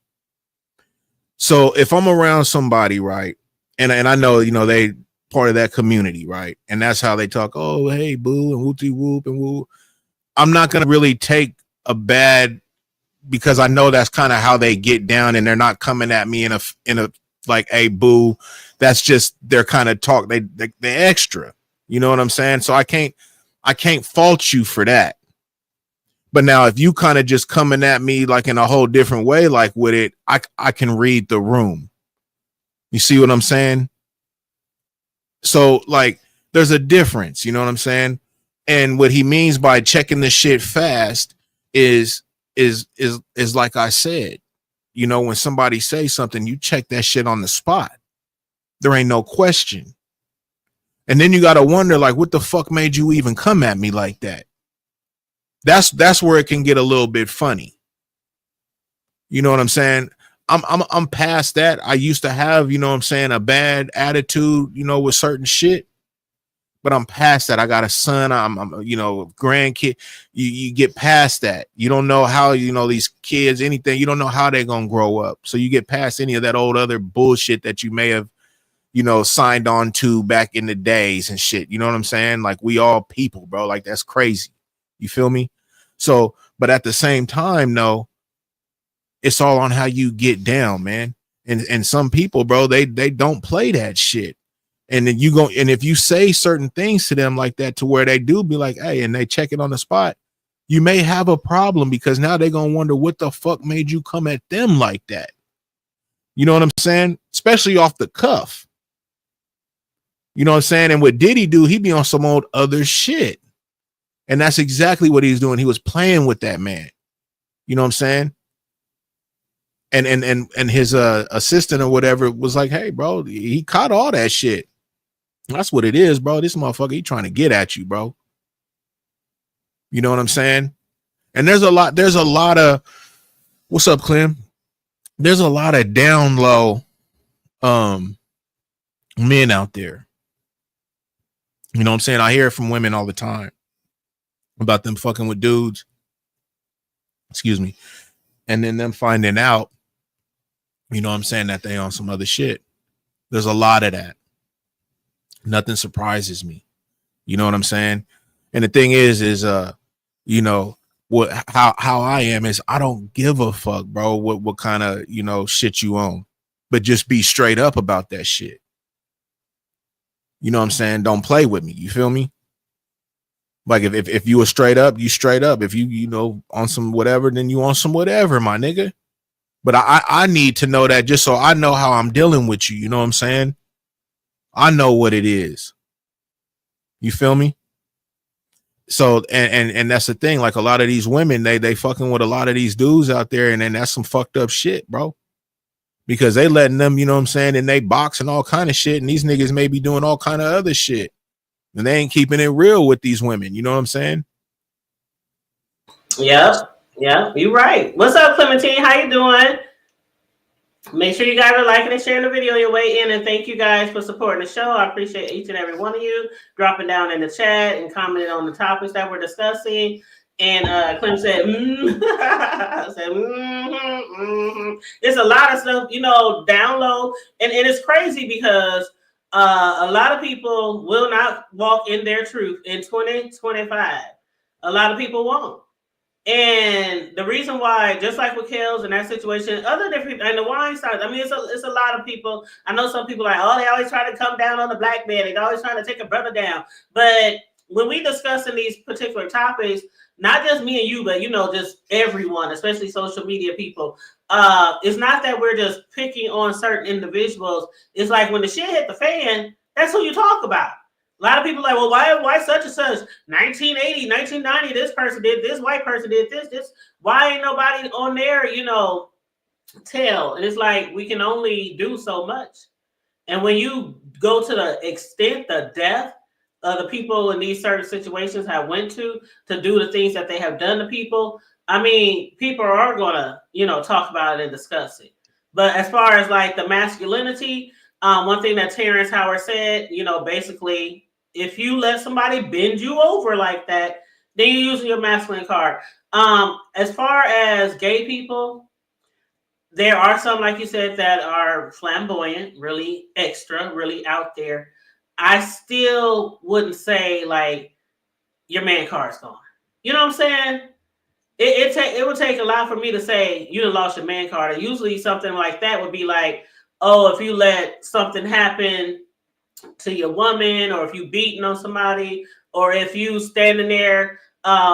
So if I'm around somebody, right, and I know, they part of that community, right, and that's how they talk, oh, hey, boo, and whoopty whoop and woo, I'm not going to really take a bad, because I know that's kind of how they get down, and they're not coming at me in a like, hey, boo, that's just their kind of talk. They're extra. You know what I'm saying? So I can't fault you for that. But now if you kind of just coming at me like in a whole different way, like with it, I can read the room. You see what I'm saying? So like there's a difference, you know what I'm saying? And what he means by checking the shit fast is like I said, when somebody says something, you check that shit on the spot. There ain't no question. And then you got to wonder, like, what the fuck made you even come at me like that? That's where it can get a little bit funny. You know what I'm saying? I'm past that. I used to have, a bad attitude, with certain shit. But I'm past that. I got a son. I'm grandkid. You get past that. You don't know how, these kids, anything. You don't know how they're going to grow up. So you get past any of that old other bullshit that you may have, signed on to back in the days and shit. You know what I'm saying? Like, we all people, bro. Like, that's crazy. You feel me? So, but at the same time, no, it's all on how you get down, man. And some people, bro, they don't play that shit. And then and if you say certain things to them like that, to where they do be like, hey, and they check it on the spot, you may have a problem, because now they're going to wonder what the fuck made you come at them like that. You know what I'm saying? Especially off the cuff. You know what I'm saying? And what Diddy do? He be on some old other shit. And that's exactly what he's doing. He was playing with that man. You know what I'm saying? And his assistant or whatever was like, hey, bro, he caught all that shit. That's what it is, bro. This motherfucker, he trying to get at you, bro. You know what I'm saying? And there's a lot of, what's up, Clem? There's a lot of down low men out there. You know what I'm saying? I hear it from women all the time about them fucking with dudes. Excuse me. And then them finding out, you know what I'm saying, that they on some other shit. There's a lot of that. Nothing surprises me. You know what I'm saying? And the thing is what how I am is I don't give a fuck, bro, what kind of, shit you own. But just be straight up about that shit. You know what I'm saying? Don't play with me. You feel me? Like if you were straight up, you straight up. If you on some whatever, then you on some whatever, my nigga. But I need to know that, just so I know how I'm dealing with you. You know what I'm saying? I know what it is. You feel me? So and that's the thing. Like, a lot of these women, they fucking with a lot of these dudes out there, and then that's some fucked up shit, bro. Because they letting them, you know what I'm saying, and they box and all kind of shit, and these niggas may be doing all kind of other shit. And they ain't keeping it real with these women. You know what I'm saying? Yep. You're right. What's up, Clementine? How you doing? Make sure you guys are liking and sharing the video on your way in. And thank you guys for supporting the show. I appreciate each and every one of you dropping down in the chat and commenting on the topics that we're discussing. And Clem said, I said, It's a lot of stuff, down low. And it's crazy because a lot of people will not walk in their truth in 2025. A lot of people won't. And the reason why, just like with Kels in that situation, other different, and the wine side, I mean, it's a lot of people. I know some people like, oh, they always try to come down on the black man. They're always trying to take a brother down. But when we discussing these particular topics, not just me and you, but just everyone, especially social media people, it's not that we're just picking on certain individuals. It's like when the shit hit the fan, that's who you talk about. A lot of people are like, well, why such and such? 1980, 1990, this person did this, white person did this. Why ain't nobody on there, tell? And it's like, we can only do so much. And when you go to the extent, the depth of the people in these certain situations have went to do the things that they have done to people, I mean, people are going to, talk about it and discuss it. But as far as like the masculinity, one thing that Terrence Howard said, basically, if you let somebody bend you over like that, then you're using your masculine card. As far as gay people, there are some, like you said, that are flamboyant, really extra, really out there. I still wouldn't say like your man card's gone. You know what I'm saying? It would take a lot for me to say you done lost your man card. And usually something like that would be like, oh, if you let something happen to your woman, or if you beating on somebody, or if you standing there,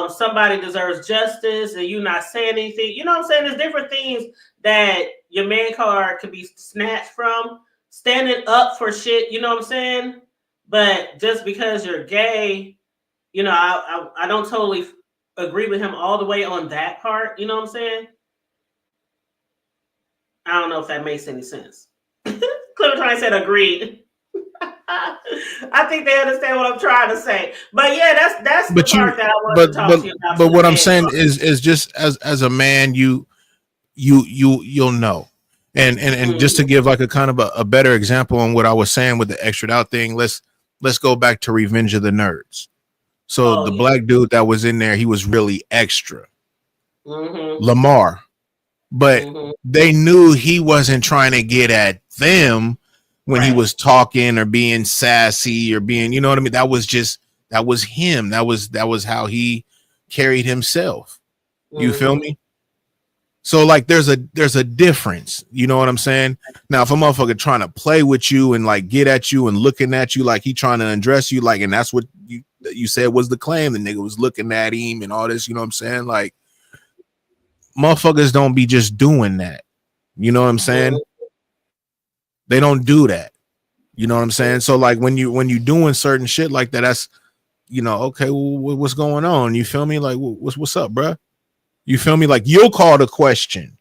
somebody deserves justice and you not saying anything. You know what I'm saying? There's different things that your man card could be snatched from. Standing up for shit, you know what I'm saying? But just because you're gay, I don't totally agree with him all the way on that part. You know what I'm saying? I don't know if that makes any sense. Clementine said agreed. I think they understand what I'm trying to say. But yeah, that's the part that I want to talk to you about. But what I'm saying is just as a man, you'll know. And just to give like a kind of a better example on what I was saying with the extra out thing, let's go back to Revenge of the Nerds. So black dude that was in there, he was really extra. Lamar. But they knew he wasn't trying to get at them when he was talking or being sassy or being, you know what I mean? That was him. That was how he carried himself. You feel me? So like there's a difference. You know what I'm saying? Now, if a motherfucker trying to play with you and like get at you and looking at you like he trying to undress you, like, and that's what you said was the claim, the nigga was looking at him and all this, you know what I'm saying? Like, motherfuckers don't be just doing that. You know what I'm saying? They don't do that. You know what I'm saying? So like when you doing certain shit like that, that's, okay, well, what's going on? You feel me? Like, what's up, bruh? You feel me? Like, you'll call the question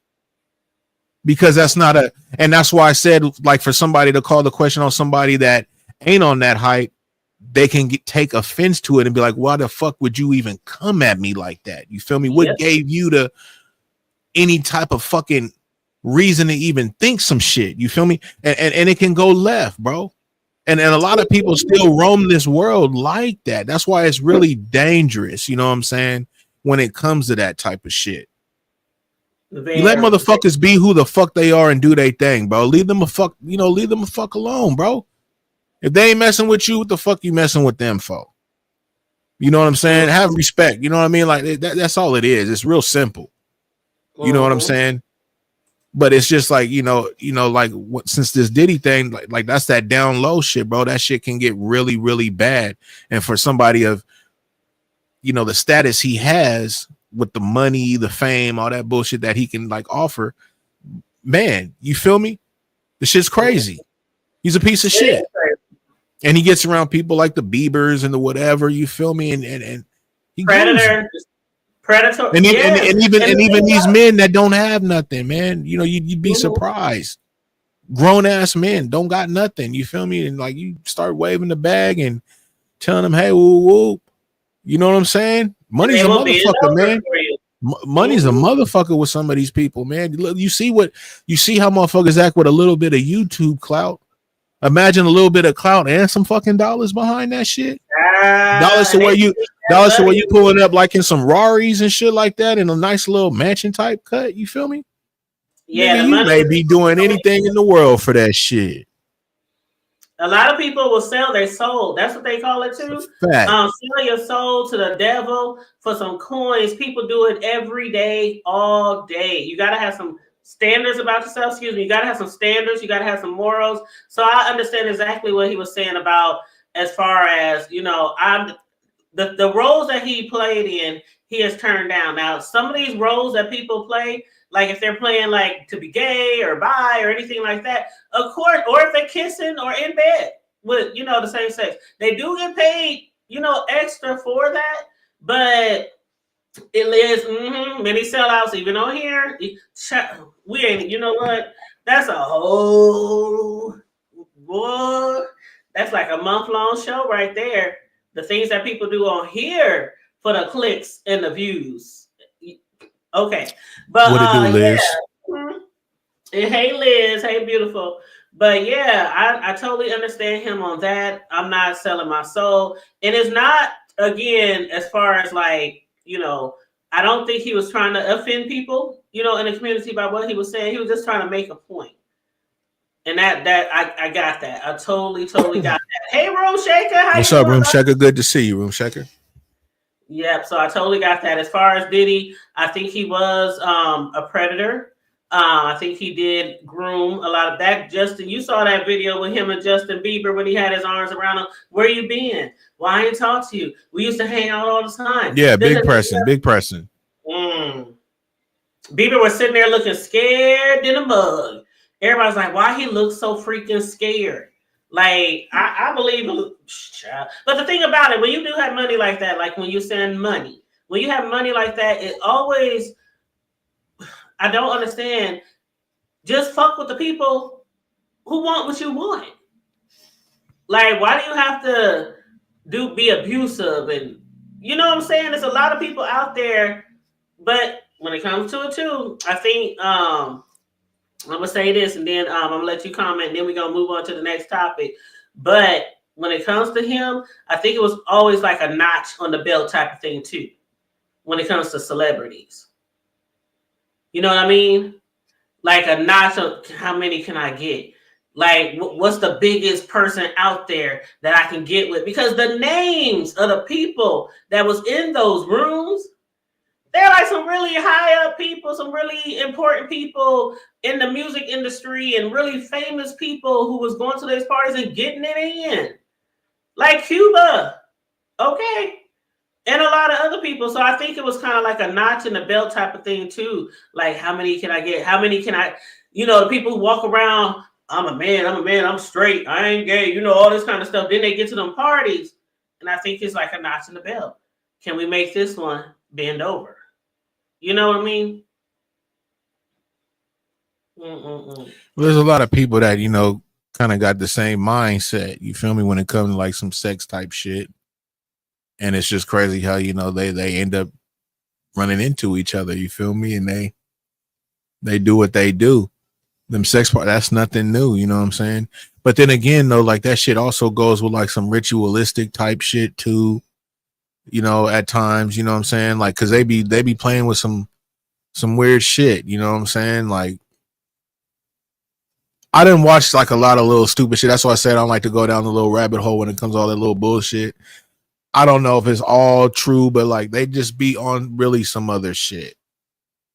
because that's not and that's why I said, like, for somebody to call the question on somebody that ain't on that height, they can take offense to it and be like, why the fuck would you even come at me like that? You feel me? What gave you any type of fucking reason to even think some shit? You feel me? And it can go left, bro. And a lot of people still roam this world like that. That's why it's really dangerous. You know what I'm saying? When it comes to that type of shit, you let motherfuckers be who the fuck they are and do their thing, bro. Leave them a fuck alone, bro. If they ain't messing with you, what the fuck you messing with them for? You know what I'm saying? Have respect. You know what I mean? Like that's all it is. It's real simple. You know what I'm saying? But it's just like, like since this Diddy thing, like that's that down low shit, bro. That shit can get really, really bad. And for somebody of, the status he has with the money, the fame, all that bullshit that he can like offer, man, you feel me? The shit's crazy. He's a piece of shit. And he gets around people like the Biebers and the whatever, you feel me? And he Predator. And even these men that don't have nothing, man, you'd be surprised. Grown ass men don't got nothing, you feel me? And like you start waving the bag and telling them, hey, woo woo. You know what I'm saying? Money's a motherfucker, man. Money's a motherfucker with some of these people, man. You see how motherfuckers act with a little bit of YouTube clout. Imagine a little bit of clout and some fucking dollars behind that shit. Dollars to where you pulling up like in some Raris and shit like that in a nice little mansion type cut. You feel me? Yeah, nigga, you may be doing anything in the world for that shit. A lot of people will sell their soul. That's what they call it too. Sell your soul to the devil for some coins. People do it every day, all day. You got to have some standards about yourself. Excuse me. You got to have some standards. You got to have some morals. So I understand exactly what he was saying about as far as, the roles that he played in, he has turned down. Now, some of these roles that people play, like if they're playing like to be gay or bi or anything like that, of course, or if they're kissing or in bed with, the same sex, they do get paid, extra for that. But it is many sellouts, even on here. We ain't, you know what? That's a whole boy. That's like a month-long show right there. The things that people do on here for the clicks and the views. Okay. But what it do, Liz? Yeah. Hey, Liz. Hey, beautiful. But yeah, I totally understand him on that. I'm not selling my soul. And it's not, again, as far as like, I don't think he was trying to offend people, in the community by what he was saying. He was just trying to make a point. And that I got that. I totally got that. Hey, Room Shaker. What's up, Room Shaker? Good to see you, Room Shaker. Yep. So I totally got that. As far as Diddy, I think he was a predator. I think he did groom a lot of that. Justin, you saw that video with him and Justin Bieber when he had his arms around him. Where you been? Why I ain't talk to you? We used to hang out all the time. Yeah, big person. Bieber was sitting there looking scared in a mug. Everybody's like, why he looks so freaking scared? Like, I believe him. But the thing about it, when you do have money like that, like when you send money, when you have money like that, it always, I don't understand. Just fuck with the people who want what you want. Like, why do you have to be abusive? And you know what I'm saying? There's a lot of people out there, but when it comes to it too, I think I'm gonna say this, and then I'm gonna let you comment, and then we're gonna move on to the next topic. But when it comes to him, I think it was always like a notch on the belt type of thing too. When it comes to celebrities, you know what I mean? Like a notch of how many can I get? Like what's the biggest person out there that I can get with? Because the names of the people that was in those rooms, they're like some really high up people, some really important people in the music industry and really famous people who was going to these parties and getting it in. Like Cuba. Okay. And a lot of other people. So I think it was kind of like a notch in the belt type of thing too. Like how many can I get? How many can I, the people who walk around, I'm a man, I'm straight, I ain't gay, all this kind of stuff. Then they get to them parties. And I think it's like a notch in the belt. Can we make this one bend over? You know what I mean? Well, there's a lot of people that, kind of got the same mindset. You feel me? When it comes to like some sex type shit. And it's just crazy how, they end up running into each other. You feel me? And they do what they do. Them sex part, that's nothing new. You know what I'm saying? But then again, though, like that shit also goes with like some ritualistic type shit too. At times, you know what I'm saying? Like, cause they be playing with some weird shit, you know what I'm saying? Like, I didn't watch like a lot of little stupid shit. That's why I said I don't like to go down the little rabbit hole when it comes to all that little bullshit. I don't know if it's all true, but like they just be on really some other shit.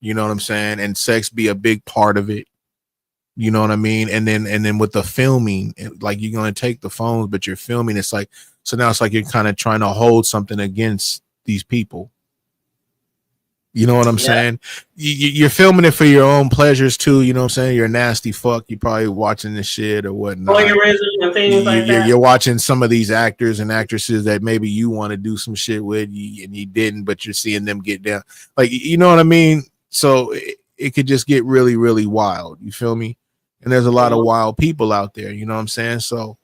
You know what I'm saying? And sex be a big part of it. You know what I mean? And then with the filming, like you're going to take the phones, but you're filming. It's like, so now it's like you're kind of trying to hold something against these people. You know what I'm saying? You're filming it for your own pleasures too. You know what I'm saying? You're a nasty fuck. You're probably watching this shit or whatnot. And things like that. You're watching some of these actors and actresses that maybe you want to do some shit with, and you didn't, but you're seeing them get down. Like, you know what I mean? So it could just get really, really wild. You feel me? And there's a lot of wild people out there. You know what I'm saying? So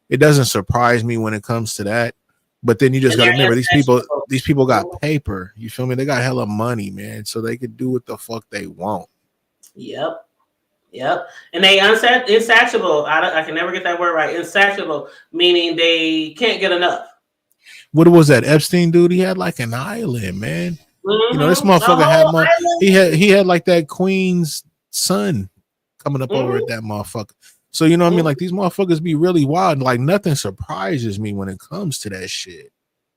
it doesn't surprise me when it comes to that. But then you just got to remember these people got paper. You feel me? They got hella money, man. So they could do what the fuck they want. Yep. And they insatiable. I can never get that word right. Insatiable, meaning they can't get enough. What was that Epstein dude? He had like an island, man. This motherfucker had money. He had like that queen's son coming up over at that motherfucker. So, you know what I mean? Like, these motherfuckers be really wild. Like, nothing surprises me when it comes to that shit.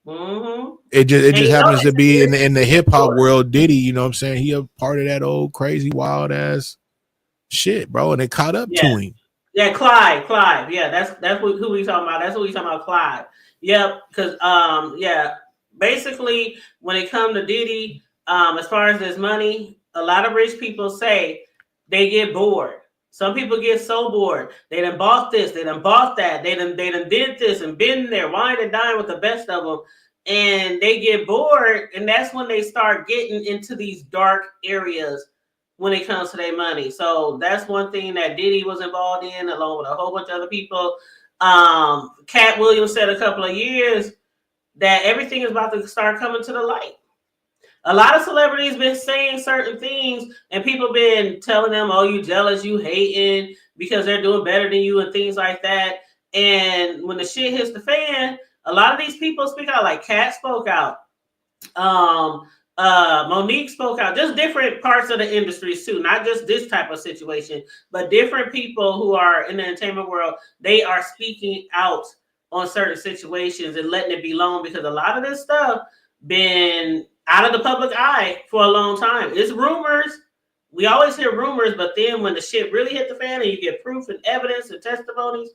It just happens to be in the hip-hop world. Diddy, you know what I'm saying? He a part of that old crazy wild-ass shit, bro. And it caught up to him. Yeah, Clive. Yeah, that's who we talking about. That's who we talking about, Clive. Yep, because, basically, when it comes to Diddy, as far as his money, a lot of rich people say they get bored. Some people get so bored. They done bought this, they done bought that, they done did this and been there, wine and dine with the best of them. And they get bored, and that's when they start getting into these dark areas when it comes to their money. So that's one thing that Diddy was involved in, along with a whole bunch of other people. Cat Williams said a couple of years that everything is about to start coming to the light. A lot of celebrities been saying certain things, and people been telling them, "Oh, you jealous, you hating because they're doing better than you," and things like that. And when the shit hits the fan, a lot of these people speak out. Like Cat spoke out, Monique spoke out. Just different parts of the industries too, not just this type of situation, but different people who are in the entertainment world. They are speaking out on certain situations and letting it be known, because a lot of this stuff been out of the public eye for a long time. It's rumors. We always hear rumors, but then when the shit really hit the fan and you get proof and evidence and testimonies,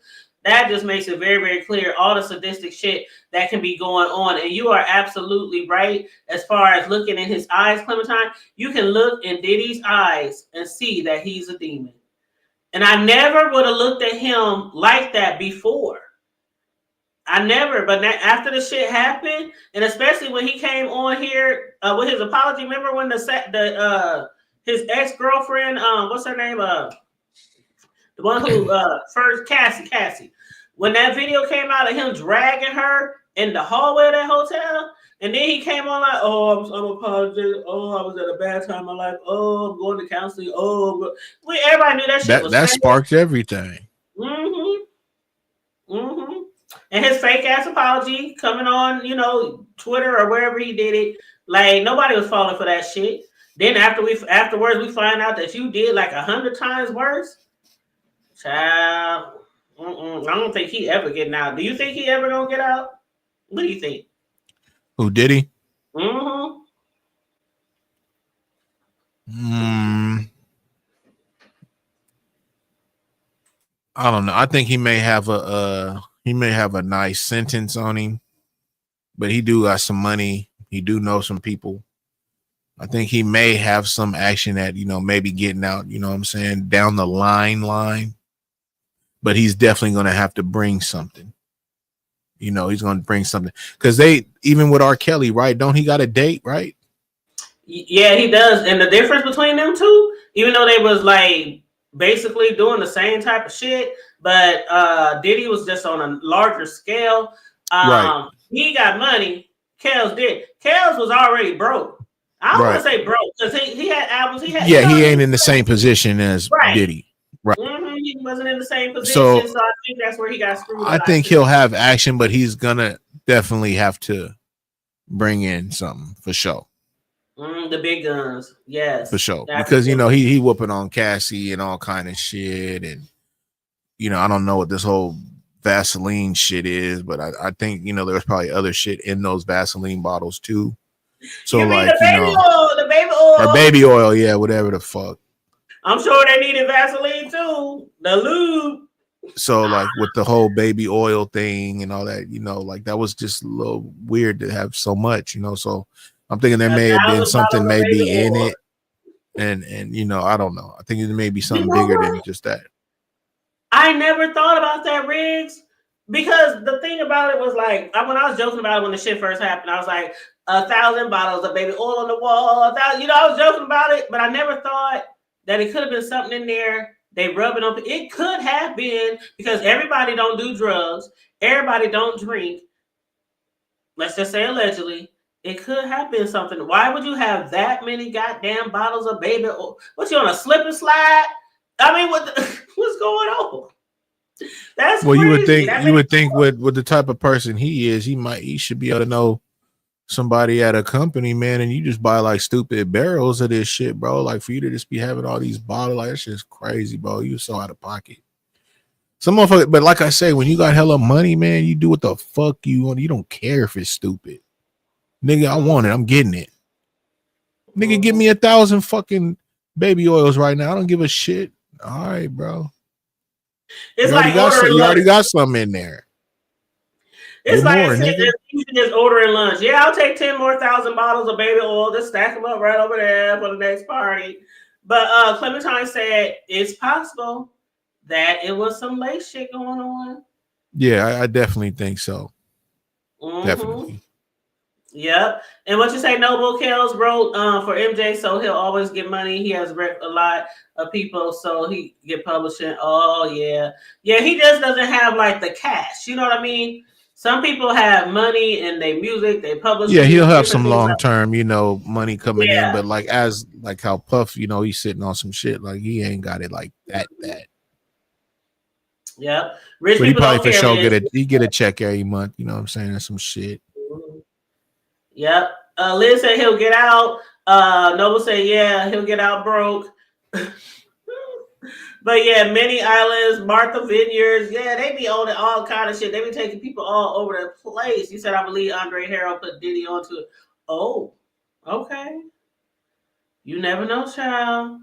that just makes it very, very clear all the sadistic shit that can be going on. And you are absolutely right as far as looking in his eyes, Clementine. You can look in Diddy's eyes and see that he's a demon. And I never would have looked at him like that before. I never, but after the shit happened, and especially when he came on here with his apology. Remember when his ex-girlfriend, what's her name? The one who first Cassie. When that video came out of him dragging her in the hallway of that hotel, and then he came on like, "Oh, I'm apologizing. Oh, I was at a bad time in my life. Oh, I'm going to counseling. Oh," everybody knew that shit was that sparked everything. And his fake ass apology coming on, Twitter or wherever he did it, like nobody was falling for that shit. Then afterwards we find out that you did like 100 times worse. Child, I don't think he ever getting out. Do you think he ever gonna get out? What do you think? Who, did he? I don't know. I think he may have a nice sentence on him, but he do got some money. He do know some people. I think he may have some action at, maybe getting out, what I'm saying, down the line. But he's definitely going to have to bring something. He's going to bring something. Because even with R. Kelly, right? Don't he got a date, right? Yeah, he does. And the difference between them two, even though they was like basically doing the same type of shit, but Diddy was just on a larger scale. Right. He got money. Kels did. Kels was already broke. I don't want to say broke because he had albums. He ain't in the same position as Diddy. Right. He wasn't in the same position, so I think that's where he got screwed. I think he'll have action, but he's gonna definitely have to bring in something for sure. The big guns, yes, for sure. Because he whooping on Cassie and all kind of shit, and I don't know what this whole Vaseline shit is, but I think there's probably other shit in those Vaseline bottles too. So like the baby oil, or baby oil, yeah, whatever the fuck. I'm sure they needed Vaseline too. The lube. So like with the whole baby oil thing and all that, like that was just a little weird to have so much, So I'm thinking there may have been something maybe in it, and I don't know. I think it may be something bigger than just that. I never thought about that, Riggs, because the thing about it was like when I was joking about it when the shit first happened, I was like 1,000 bottles of baby oil on the wall. 1,000, I was joking about it, but I never thought that it could have been something in there. They rub it on. It could have been because everybody don't do drugs. Everybody don't drink. Let's just say allegedly. It could have been something. Why would you have that many goddamn bottles of baby oil? What, you on a slip and slide? I mean, what's going on? That's well, crazy. You would think with the type of person he is, he should be able to know somebody at a company, man, and you just buy like stupid barrels of this shit, bro. Like for you to just be having all these bottles, like that shit's crazy, bro. You so out of pocket. Some motherfucker, but like I say, when you got hella money, man, you do what the fuck you want. You don't care if it's stupid. Nigga, I want it. I'm getting it. Nigga, give me 1,000 fucking baby oils right now. I don't give a shit. All right, bro. It's you already got some in there. It's like more, nigga. just ordering lunch. Yeah, I'll take 10 more thousand bottles of baby oil. Just stack them up right over there for the next party. But Clementine said it's possible that it was some lace shit going on. Yeah, I definitely think so. Mm-hmm. Definitely. Yep. And what you say, Noble Kells wrote for MJ, so he'll always get money. He has a lot of people, so he get publishing. Oh, yeah. Yeah, he just doesn't have like the cash. You know what I mean? Some people have money and they music, they publish. Yeah, he'll have some long term, money coming in, but like how Puff, he's sitting on some shit. Like he ain't got it like that. Yep. Rich but people he probably don't for care, sure get a check every month. You know what I'm saying? That's some shit. Yep. Liz said he'll get out. Noble said, yeah, he'll get out broke. But yeah, many islands, Martha Vineyards, yeah, they be owning all kind of shit. They be taking people all over the place. You said, I believe Andre Harrell put Diddy onto it. Oh, okay. You never know, child.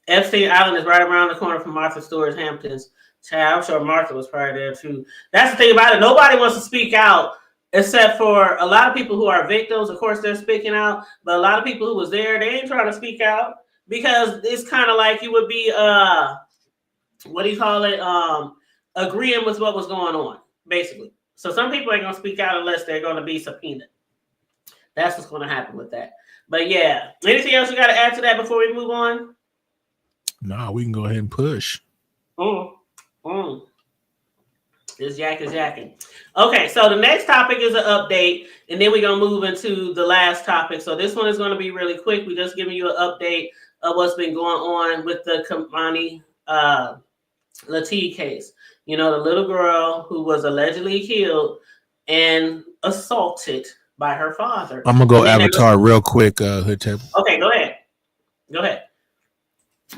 Epstein Island is right around the corner from Martha Stewart's Hamptons. Child, I'm sure Martha was probably there too. That's the thing about it. Nobody wants to speak out except for a lot of people who are victims. Of course, they're speaking out. But a lot of people who was there, they ain't trying to speak out because it's kind of like you would be, what do you call it? Agreeing with what was going on, basically. So some people ain't going to speak out unless they're going to be subpoenaed. That's what's going to happen with that. But yeah, anything else you got to add to that before we move on? Nah, we can go ahead and push. This yak is yakking. Okay, so the next topic is an update, and then we're going to move into the last topic. So this one is going to be really quick. We're just giving you an update of what's been going on with the Kei'mani Latigue case. The little girl who was allegedly killed and assaulted by her father. I'm going to go Avatar real quick, Hood Table. Okay, go ahead.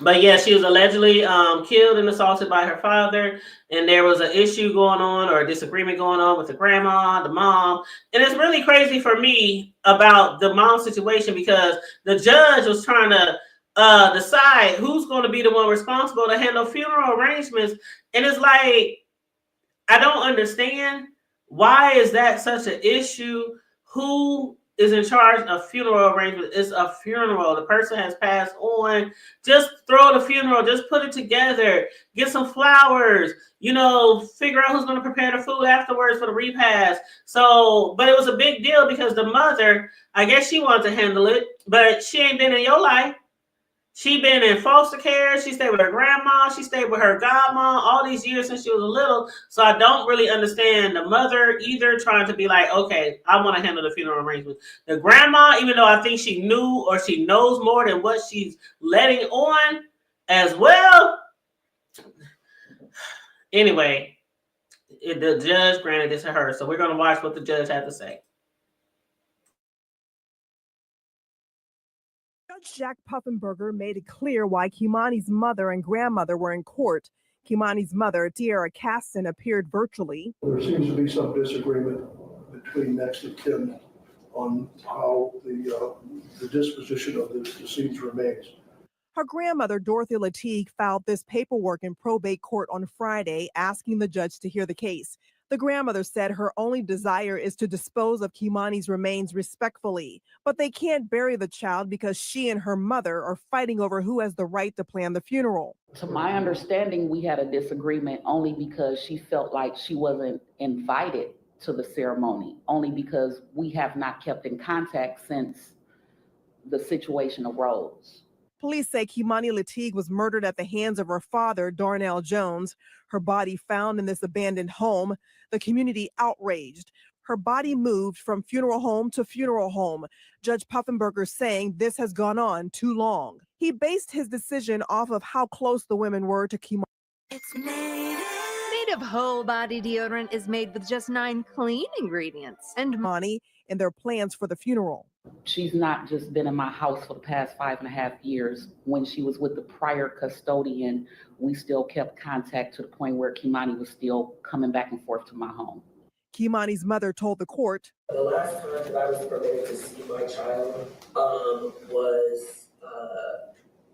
But yeah, she was allegedly killed and assaulted by her father, and there was an issue going on or a disagreement going on with the grandma, the mom, and it's really crazy for me about the mom situation because the judge was trying to decide who's going to be the one responsible to handle funeral arrangements, and it's like I don't understand why is that such an issue. Who is in charge of funeral arrangements? It's a funeral. The person has passed on. Just throw the funeral. Just put it together. Get some flowers. Figure out who's going to prepare the food afterwards for the repast. So, but it was a big deal because the mother, I guess she wanted to handle it, but she ain't been in your life. She been in foster care. She stayed with her grandma. She stayed with her godmom all these years since she was little. So I don't really understand the mother either trying to be like, okay, I want to handle the funeral arrangement. The grandma, even though I think she knew or she knows more than what she's letting on as well. Anyway, the judge granted it to her. So we're going to watch what the judge had to say. Judge Jack Puffenberger made it clear why Kei'mani's mother and grandmother were in court. Kei'mani's mother, Tiara Caston, appeared virtually. There seems to be some disagreement between next of kin on how the disposition of the deceased remains. Her grandmother, Dorothy Latigue, filed this paperwork in probate court on Friday, asking the judge to hear the case. The grandmother said her only desire is to dispose of Kei'mani's remains respectfully, but they can't bury the child because she and her mother are fighting over who has the right to plan the funeral. To my understanding, we had a disagreement only because she felt like she wasn't invited to the ceremony, only because we have not kept in contact since the situation arose. Police say Kei'mani Latigue was murdered at the hands of her father, Darnell Jones. Her body found in this abandoned home. The community outraged. Her body moved from funeral home to funeral home. Judge Puffenberger saying this has gone on too long. He based his decision off of how close the women were to Kei'mani. It's Native whole body deodorant is made with just 9 clean ingredients and money in their plans for the funeral. She's not just been in my house for the past 5.5 years. When she was with the prior custodian, we still kept contact to the point where Kei'mani was still coming back and forth to my home. Kei'mani's mother told the court, the last time that I was permitted to see my child was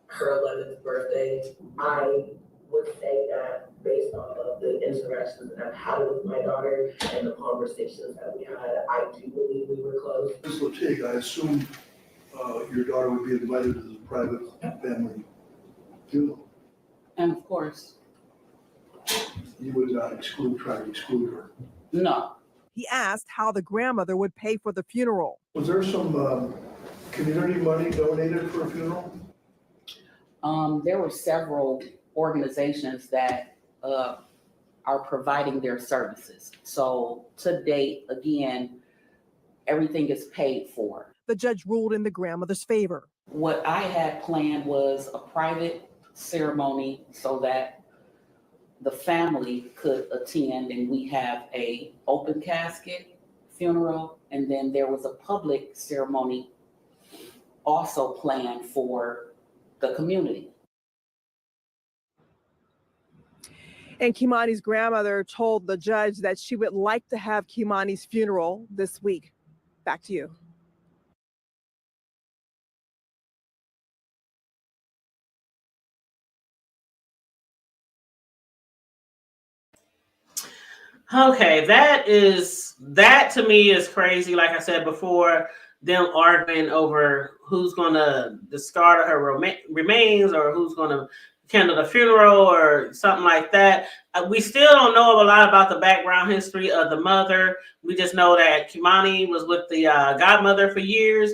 her 11th birthday. I would say that based off of the interactions that I've had with my daughter and the conversations that we had, I do believe we were close. Ms. Latigue, I assume your daughter would be invited to the private family funeral. And of course, You would not try to exclude her. no. He asked how the grandmother would pay for the funeral. Was there some community money donated for a funeral? There were several organizations that are providing their services. So to date, again, everything is paid for. The judge ruled in the grandmother's favor. What I had planned was a private ceremony so that the family could attend, and we have a open casket funeral, and then there was a public ceremony also planned for the community. And Kei'mani's grandmother told the judge that she would like to have Kei'mani's funeral this week. Back to you. Okay, that to me is crazy. Like I said before, them arguing over who's going to discard her remains or who's going to handle the funeral or something like that. We still don't know a lot about the background history of the mother. We just know that Kei'mani was with the godmother for years.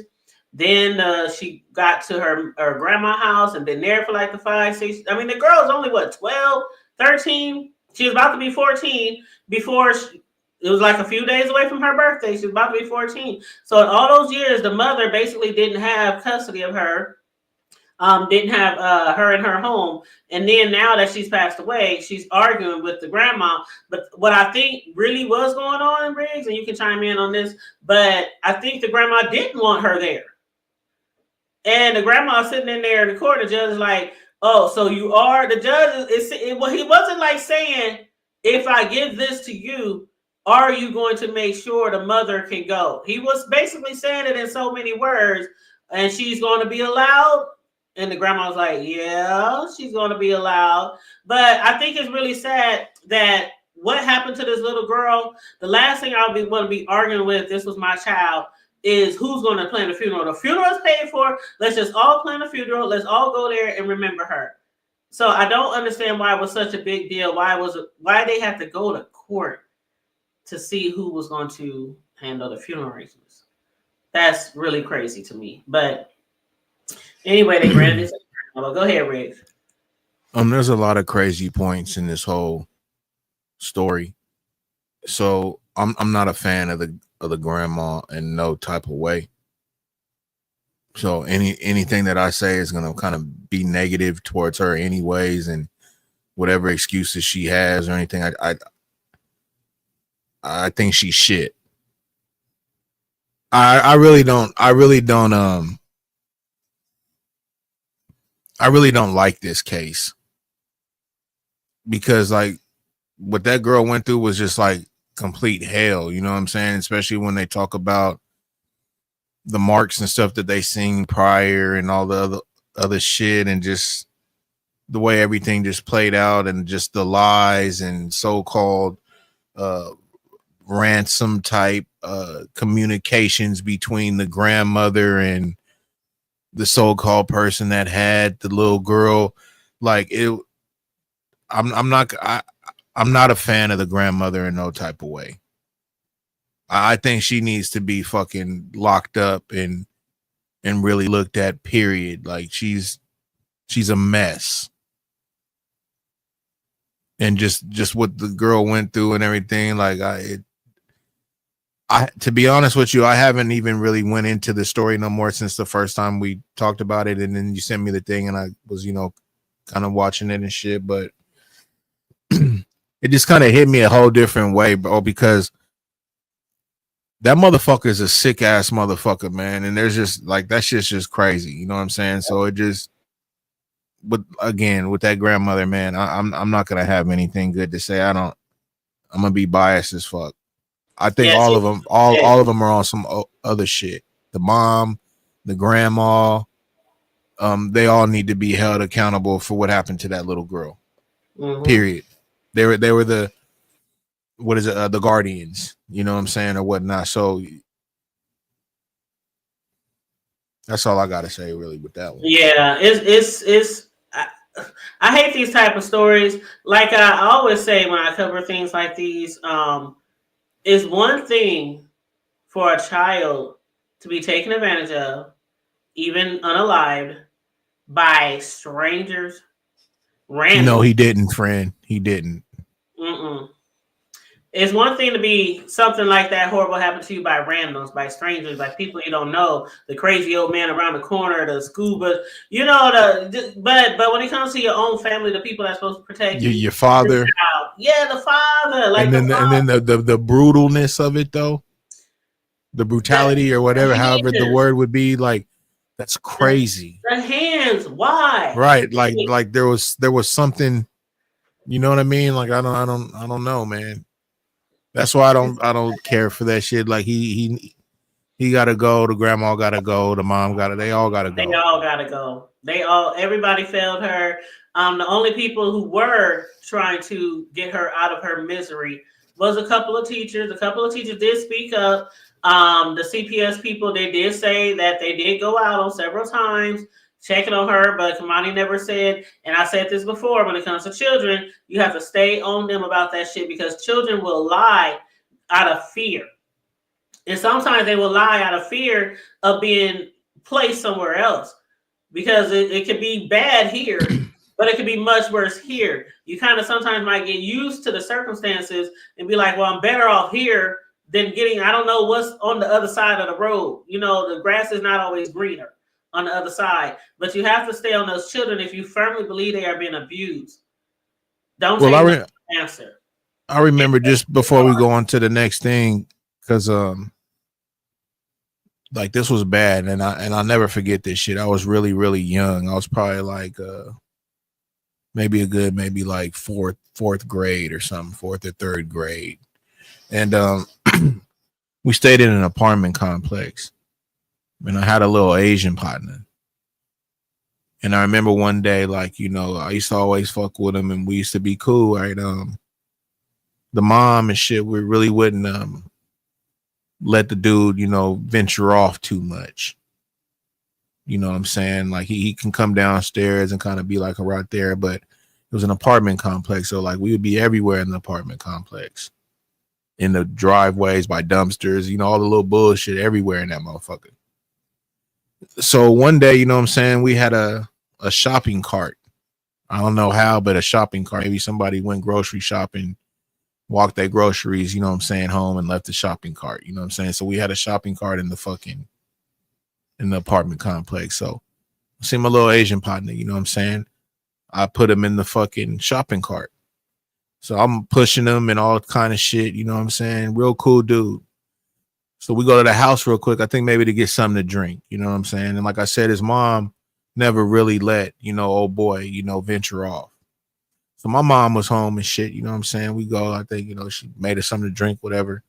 Then she got to her grandma's house and been there for like the 5, 6. I mean, the girl's only, what, 12, 13? She was about to be 14 before it was like a few days away from her birthday. She was about to be 14. So in all those years, the mother basically didn't have custody of her, didn't have her in her home. And then now that she's passed away, she's arguing with the grandma. But what I think really was going on, Riggs, and you can chime in on this, but I think the grandma didn't want her there. And the grandma sitting in there in the court, the judge is like, oh, so you are the judge. Well, he wasn't like saying, if I give this to you, are you going to make sure the mother can go? He was basically saying it in so many words, and she's going to be allowed. And the grandma was like, yeah, she's going to be allowed. But I think it's really sad that what happened to this little girl, the last thing I would want to be arguing with, this was my child, is who's going to plan the funeral. The funeral is paid for. Let's just all plan a funeral. Let's all go there and remember her. So I don't understand why it was such a big deal. Why they had to go to court to see who was going to handle the funeral arrangements. That's really crazy to me. But anyway, they granted it. Well, go ahead, Rick. There's a lot of crazy points in this whole story. So I'm not a fan of the grandma in no type of way. So anything that I say is gonna kind of be negative towards her anyways, and whatever excuses she has or anything, I think she's shit. I really don't like this case, because like what that girl went through was just like complete hell, you know what I'm saying? Especially when they talk about the marks and stuff that they seen prior and all the other shit, and just the way everything just played out, and just the lies and so-called ransom type communications between the grandmother and the so-called person that had the little girl. Like it, I'm not a fan of the grandmother in no type of way. I think she needs to be fucking locked up and really looked at, period. Like she's a mess. And just what the girl went through and everything, like I to be honest with you, I haven't even really went into the story no more since the first time we talked about it, and then you sent me the thing and I was, kind of watching it and shit, but it just kind of hit me a whole different way, bro, because that motherfucker is a sick ass motherfucker, man. And there's just like, that shit's just crazy. You know what I'm saying? So it just, with that grandmother, man, I'm not going to have anything good to say. I'm going to be biased as fuck. I think all of them are on some other shit. The mom, the grandma, they all need to be held accountable for what happened to that little girl. Period. They were the what is it? The guardians. You know what I'm saying, or whatnot. So that's all I gotta say, really, with that one. Yeah, it's. I hate these type of stories. Like I always say when I cover things like these, it's one thing for a child to be taken advantage of, even unalived, by strangers, random. No, he didn't, friend. He didn't. It's one thing to be something like that horrible happen to you by randoms, by strangers, by people you don't know, the crazy old man around the corner, the scuba, you know, but when it comes to your own family, the people that's supposed to protect you, your father, the father, like, and then the brutalness of it, though, the brutality or whatever, however the word would be, like, that's crazy. The hands, why? Right, like there was something, you know what I mean? Like I don't know, man. That's why I don't care for that shit. Like he gotta go, the grandma gotta go, the mom they all gotta go. They all gotta go. Everybody failed her. The only people who were trying to get her out of her misery was a couple of teachers. A couple of teachers did speak up. The CPS people, they did say that they did go out on several times checking on her, but Kei'mani never said, and I said this before, when it comes to children, you have to stay on them about that shit, because children will lie out of fear. And sometimes they will lie out of fear of being placed somewhere else, because it can be bad here, but it could be much worse here. You kind of sometimes might get used to the circumstances and be like, well, I'm better off here than getting, I don't know what's on the other side of the road. You know, the grass is not always greener on the other side, but you have to stay on those children if you firmly believe they are being abused. Don't take answer. I remember, just before we go on to the next thing, because like, this was bad, and I'll never forget this shit. I was really, really young. I was probably like maybe like fourth grade or something, fourth or third grade. And we stayed in an apartment complex, and I had a little Asian partner. And I remember one day, like, you know, I used to always fuck with him, and we used to be cool, right? The mom and shit, we really wouldn't let the dude, you know, venture off too much. You know what I'm saying? Like, he can come downstairs and kind of be like right there, but it was an apartment complex, so like we would be everywhere in the apartment complex, in the driveways, by dumpsters, you know, all the little bullshit everywhere in that motherfucker. So one day, you know what I'm saying, we had a shopping cart. I don't know how, but a shopping cart. Maybe somebody went grocery shopping, walked their groceries, you know what I'm saying, home, and left the shopping cart. You know what I'm saying? So we had a shopping cart in the apartment complex. So I see my little Asian partner, you know what I'm saying? I put him in the fucking shopping cart. So I'm pushing him and all kind of shit, you know what I'm saying? Real cool dude. So we go to the house real quick, I think maybe to get something to drink, you know what I'm saying? And like I said, his mom never really let, you know, old boy, you know, venture off. So my mom was home and shit, you know what I'm saying? We go, I think, you know, she made us something to drink, whatever.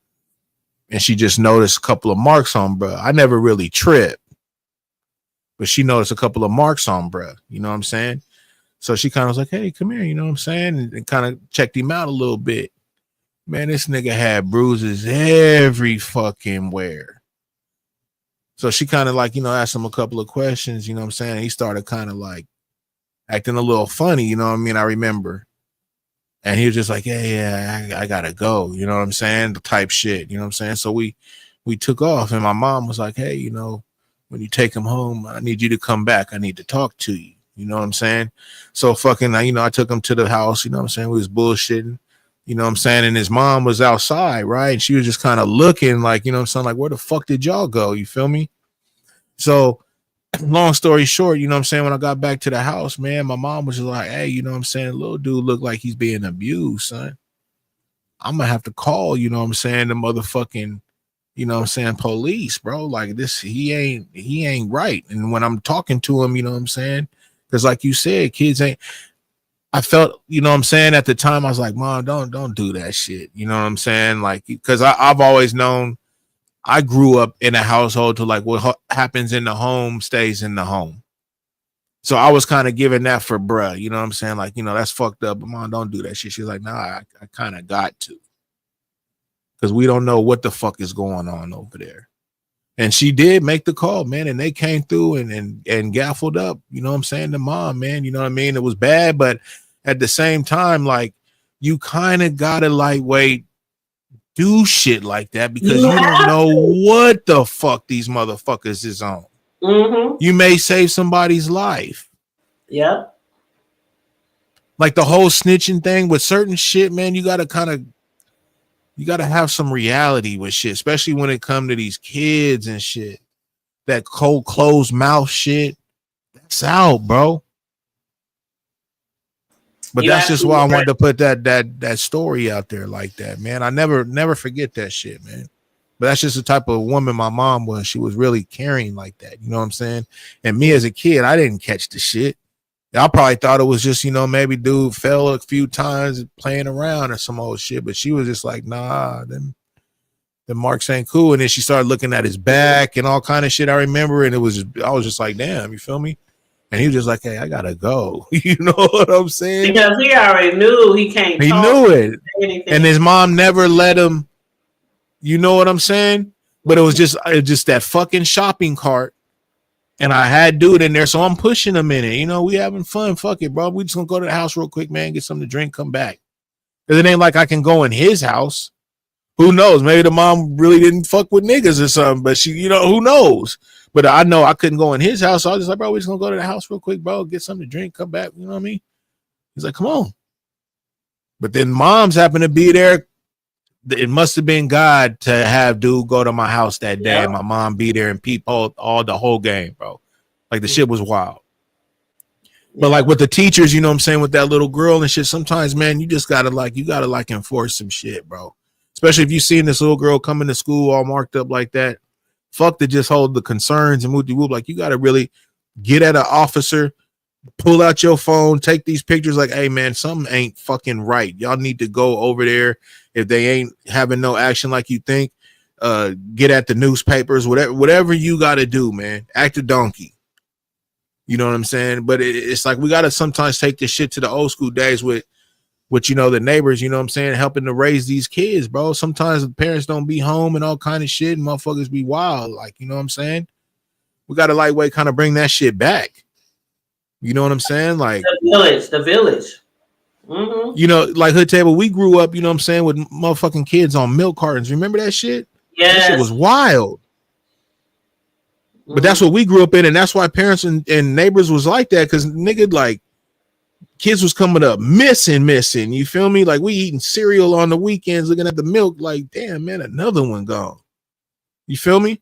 And she just noticed a couple of marks on bruh. I never really tripped, but she noticed a couple of marks on bruh, you know what I'm saying? So she kind of was like, hey, come here, you know what I'm saying? And kind of checked him out a little bit. Man, this nigga had bruises every fucking where. So she kind of like, you know, asked him a couple of questions, you know what I'm saying? He started kind of like acting a little funny, you know what I mean? I remember. And he was just like, yeah, I gotta go, you know what I'm saying? The type shit, you know what I'm saying? So we took off, and my mom was like, hey, you know, when you take him home, I need you to come back. I need to talk to you. You know what I'm saying? So fucking, you know, I took him to the house, you know what I'm saying? We was bullshitting. You know what I'm saying? And his mom was outside, right? And she was just kind of looking like, you know what I'm saying? Like, where the fuck did y'all go? You feel me? So long story short, you know what I'm saying? When I got back to the house, man, my mom was just like, hey, you know what I'm saying? Little dude look like he's being abused, son. I'm going to have to call, you know what I'm saying, the motherfucking, you know what I'm saying, police, bro. Like this, he ain't right. And when I'm talking to him, you know what I'm saying? Because like you said, kids ain't, I felt, you know what I'm saying, at the time, I was like, Mom, don't do that shit. You know what I'm saying? Like, because I've always known, I grew up in a household to like what happens in the home stays in the home. So I was kind of giving that for bruh, you know what I'm saying? Like, you know, that's fucked up, but mom, don't do that shit. She's like, nah, I kind of got to. Because we don't know what the fuck is going on over there. And she did make the call, man, and they came through and gaffled up, you know what I'm saying, the mom, man, you know what I mean? It was bad, but at the same time, like, you kind of gotta lightweight do shit like that because you don't know what the fuck these motherfuckers is on. Mm-hmm. You may save somebody's life. Yep. Like the whole snitching thing with certain shit, man, you gotta have some reality with shit, especially when it come to these kids and shit. That cold closed mouth shit, that's out, bro. But that's just why I wanted to put that story out there like that, man. I never forget that shit, man. But that's just the type of woman my mom was. She was really caring like that, you know what I'm saying? And me as a kid, I didn't catch the shit. I probably thought it was just, you know, maybe dude fell a few times playing around or some old shit. But she was just like, nah, them marks ain't cool. And then she started looking at his back and all kind of shit. I remember, and I was just like, damn, you feel me? And he was just like, hey, I gotta go. You know what I'm saying? Because he already knew he can't. He knew it, and his mom never let him. You know what I'm saying? But it was just that fucking shopping cart. And I had dude in there, so I'm pushing him in it. You know, we having fun. Fuck it, bro. We just gonna go to the house real quick, man. Get something to drink, come back. Because it ain't like I can go in his house. Who knows? Maybe the mom really didn't fuck with niggas or something. But she, you know, who knows? But I know I couldn't go in his house. So I was just like, bro, we just gonna go to the house real quick, bro. Get something to drink, come back. You know what I mean? He's like, come on. But then moms happened to be there. It must have been God to have dude go to my house that day. Yeah. My mom be there and peep all the whole game, bro. Like the shit was wild. But like with the teachers, you know what I'm saying, with that little girl and shit, sometimes, man, you gotta enforce some shit, bro. Especially if you seen this little girl coming to school all marked up like that. Fuck to just hold the concerns and whoop. Like you gotta really get at an officer, pull out your phone, take these pictures like, hey man, something ain't fucking right. Y'all need to go over there. If they ain't having no action like you think, get at the newspapers, whatever you got to do, man. Act a donkey. You know what I'm saying? But it's like we got to sometimes take this shit to the old school days with, you know, the neighbors, you know what I'm saying, helping to raise these kids, bro. Sometimes the parents don't be home and all kind of shit and motherfuckers be wild. Like, you know what I'm saying? We got to lightweight kind of bring that shit back. You know what I'm saying? Like the village. Mm-hmm. You know, like Hood Table, we grew up, you know what I'm saying, with motherfucking kids on milk cartons. Remember that shit? Yeah. That shit was wild. Mm-hmm. But that's what we grew up in, and that's why parents and neighbors was like that, because nigga, like, kids was coming up missing. You feel me? Like, we eating cereal on the weekends, looking at the milk, like, damn, man, another one gone. You feel me?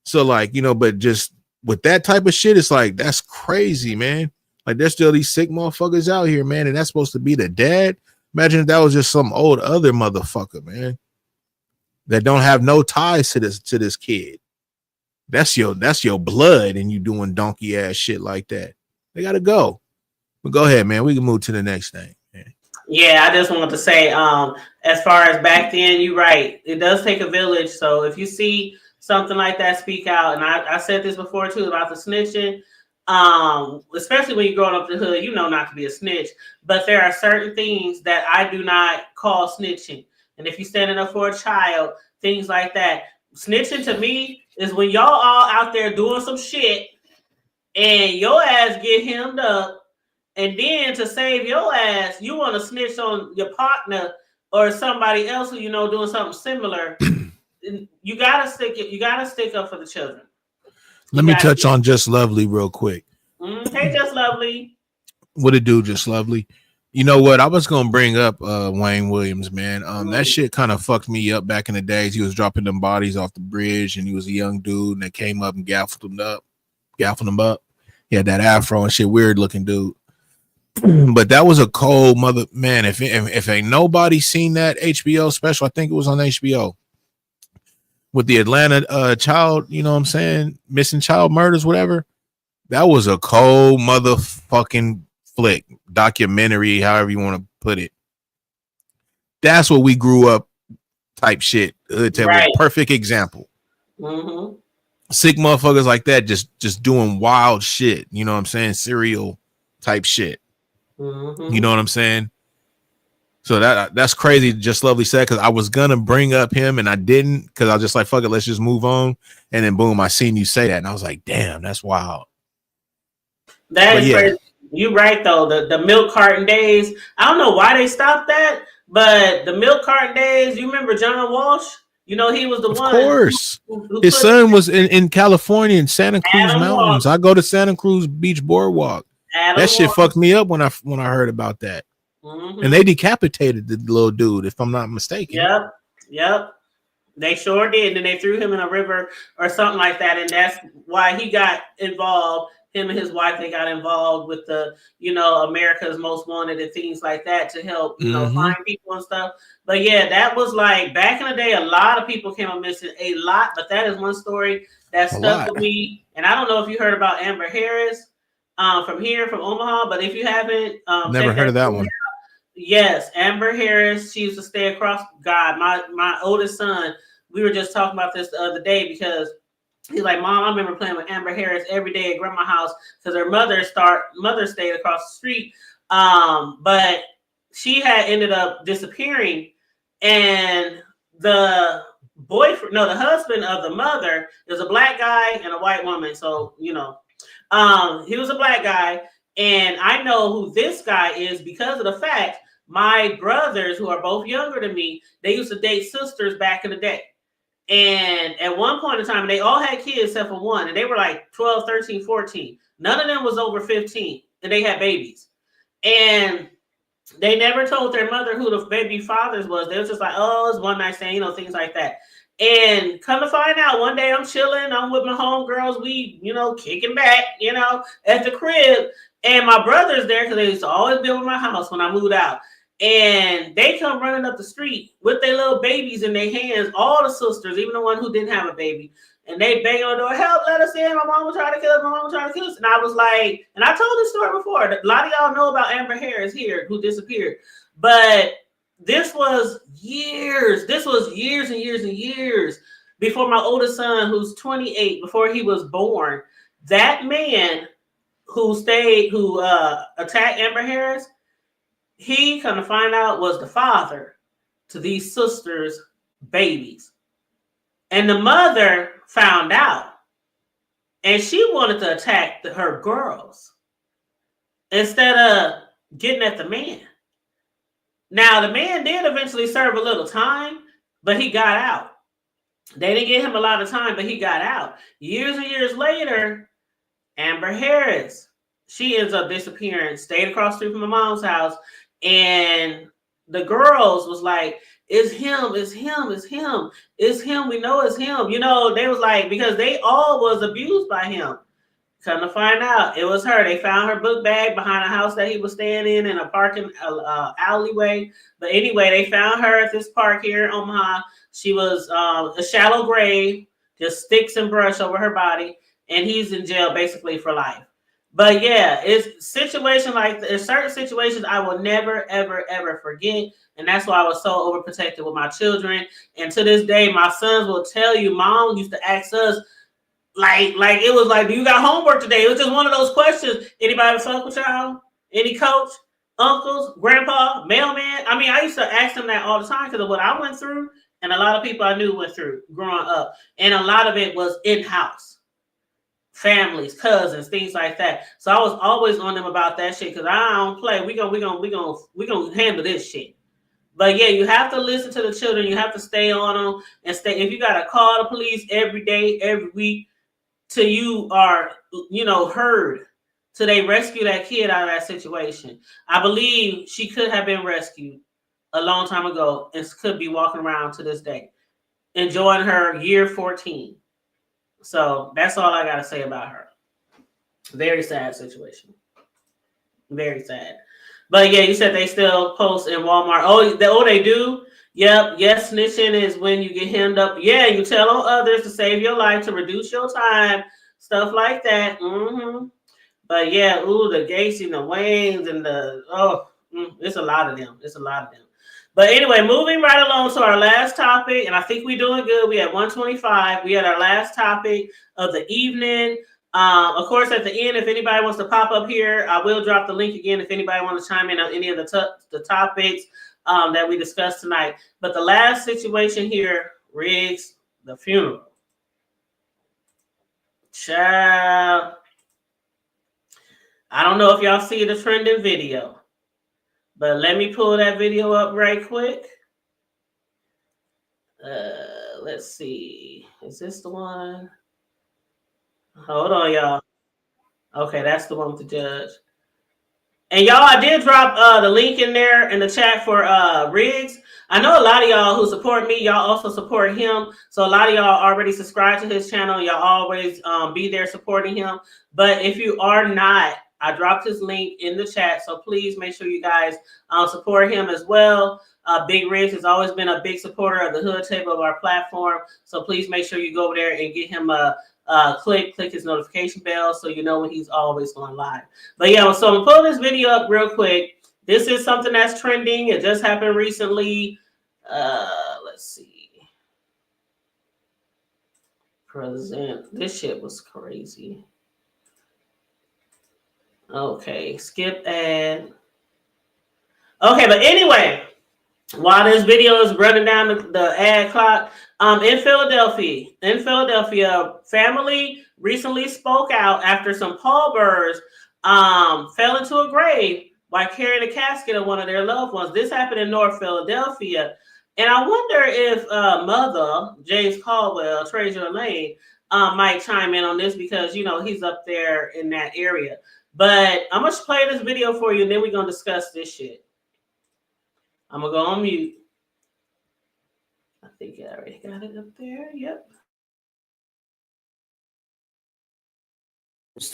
So, like, you know, but just with that type of shit, it's like, that's crazy, man. Like, there's still these sick motherfuckers out here, man, and that's supposed to be the dad. Imagine if that was just some old other motherfucker, man, that don't have no ties to this kid. That's your blood, and you doing donkey ass shit like that. They gotta go. But go ahead, man. We can move to the next thing. Man. Yeah, I just want to say, as far as back then, you're right. It does take a village. So if you see something like that, speak out. And I said this before too about the snitching. Especially when you're growing up in the hood, you know not to be a snitch, but there are certain things that I do not call snitching. And if you're standing up for a child, things like that, snitching to me is when y'all all out there doing some shit and your ass get hemmed up, and then to save your ass, you want to snitch on your partner or somebody else who you know doing something similar. You gotta stick up for the children. Let me touch on Just Lovely real quick. Hey, Just Lovely. What it do, Just Lovely? You know what? I was gonna bring up Wayne Williams, man. That shit kind of fucked me up back in the days. He was dropping them bodies off the bridge, and he was a young dude, and they came up and gaffled him up. He had that afro and shit, weird looking dude. But that was a cold mother, man. If ain't nobody seen that HBO special, I think it was on HBO. With the Atlanta child, you know what I'm saying, missing child murders, whatever. That was a cold motherfucking flick, documentary, however you want to put it. That's what we grew up type shit. Right. Perfect example. Mm-hmm. sick motherfuckers like that just doing wild shit. You know what I'm saying? Serial type shit. Mm-hmm. You know what I'm saying? So that's crazy. Just Lovely said, because I was gonna bring up him and I didn't, because I was just like, fuck it, let's just move on. And then boom, I seen you say that, and I was like, damn, that's wild. That is crazy. You right though. The milk carton days. I don't know why they stopped that, but the milk carton days. You remember John Walsh? You know, he was the one. Of course. Who His son was in California in Santa Cruz Mountains. Walsh. I go to Santa Cruz Beach Boardwalk. That shit fucked me up when I heard about that. Mm-hmm. And they decapitated the little dude, if I'm not mistaken. Yep. They sure did. And then they threw him in a river or something like that. And that's why he got involved. Him and his wife, they got involved with the, America's Most Wanted and things like that to help, find people and stuff. But yeah, that was like back in the day, a lot of people came up missing, a lot. But that is one story that stuck with me. And I don't know if you heard about Amber Harris from Omaha, but if you haven't, never heard of that one. Yes, Amber Harris. She used to stay across. God, my oldest son. We were just talking about this the other day because he's like, Mom, I remember playing with Amber Harris every day at Grandma's house because her mother stayed across the street. But she had ended up disappearing, and the husband of the mother is a black guy and a white woman. So he was a black guy, and I know who this guy is because of the fact my brothers, who are both younger than me, they used to date sisters back in the day. And at one point in time, they all had kids except for one, and they were like 12, 13, 14. None of them was over 15, and they had babies. And they never told their mother who the baby fathers was. They was just like, oh, it's one night stand, things like that. And come to find out, one day I'm chilling, I'm with my homegirls, we, kicking back, at the crib. And my brother's there because they used to always be with my house when I moved out. And they come running up the street with their little babies in their hands, all the sisters, even the one who didn't have a baby. And they bang on the door, help, let us in. My mom was trying to kill us. And I was like, and I told this story before. A lot of y'all know about Amber Harris here, who disappeared. But this was years. This was years and years and years before my oldest son, who's 28, before he was born. That man who attacked Amber Harris, he, come to find out, was the father to these sisters' babies. And the mother found out, and she wanted to attack her girls instead of getting at the man. Now, the man did eventually serve a little time, but he got out. They didn't give him a lot of time, but he got out. Years and years later, Amber Harris, she ends up disappearing, stayed across the street from my mom's house. And the girls was like, it's him. We know it's him. They was like, because they all was abused by him. Come to find out, it was her. They found her book bag behind a house that he was staying in a parking alleyway. But anyway, they found her at this park here in Omaha. She was a shallow grave, just sticks and brush over her body. And he's in jail basically for life. But yeah, it's situations like there's certain situations I will never, ever, ever forget. And that's why I was so overprotective with my children. And to this day, my sons will tell you, Mom used to ask us, like it was like, do you got homework today? It was just one of those questions. Anybody fuck with y'all? Any coach, uncles, grandpa, mailman? I mean, I used to ask them that all the time because of what I went through. And a lot of people I knew went through growing up. And a lot of it was in-house. Families, cousins, things like that. So I was always on them about that shit because I don't play. We gonna handle this shit. But yeah, you have to listen to the children. You have to stay on them and stay. If you gotta call the police every day, every week, till you are, heard, till they rescue that kid out of that situation. I believe she could have been rescued a long time ago and could be walking around to this day, enjoying her year 14. So that's all I got to say about her. Very sad situation. Very sad. But yeah, you said they still post in Walmart. Oh, they do? Yep. Yes, snitching is when you get hemmed up. Yeah, you tell on others to save your life, to reduce your time, stuff like that. But yeah, the Gacy and the Waynes and it's a lot of them. But anyway, moving right along to our last topic, and I think we're doing good. We had 125. We had our last topic of the evening. Of course, at the end, if anybody wants to pop up here, I will drop the link again if anybody wants to chime in on any of the topics that we discussed tonight. But the last situation here, Riggs, the funeral. Child. I don't know if y'all see the trending video, but let me pull that video up right quick. Let's see. Is this the one? Hold on, y'all. Okay, that's the one with the judge. And y'all, I did drop the link in there in the chat for Riggs. I know a lot of y'all who support me, y'all also support him. So a lot of y'all already subscribe to his channel. Y'all always be there supporting him. But if you are not, I dropped his link in the chat. So please make sure you guys support him as well. Big Riggs has always been a big supporter of the Hood Table of our platform. So please make sure you go over there and get him a click his notification bell so you know when he's always going live. But yeah, so I'm gonna pull this video up real quick. This is something that's trending. It just happened recently. Let's see. This shit was crazy. Okay, skip ad. Okay, but anyway, while this video is running down the ad clock, in Philadelphia, family recently spoke out after some pallbearers fell into a grave while carrying a casket of one of their loved ones. This happened in North Philadelphia. And I wonder if Mother, James Caldwell, Treasure Lane, might chime in on this because, you know, he's up there in that area. But I'm going to play this video for you, and then we're going to discuss this shit. I'm going to go on mute. I think I already got it up there. Yep.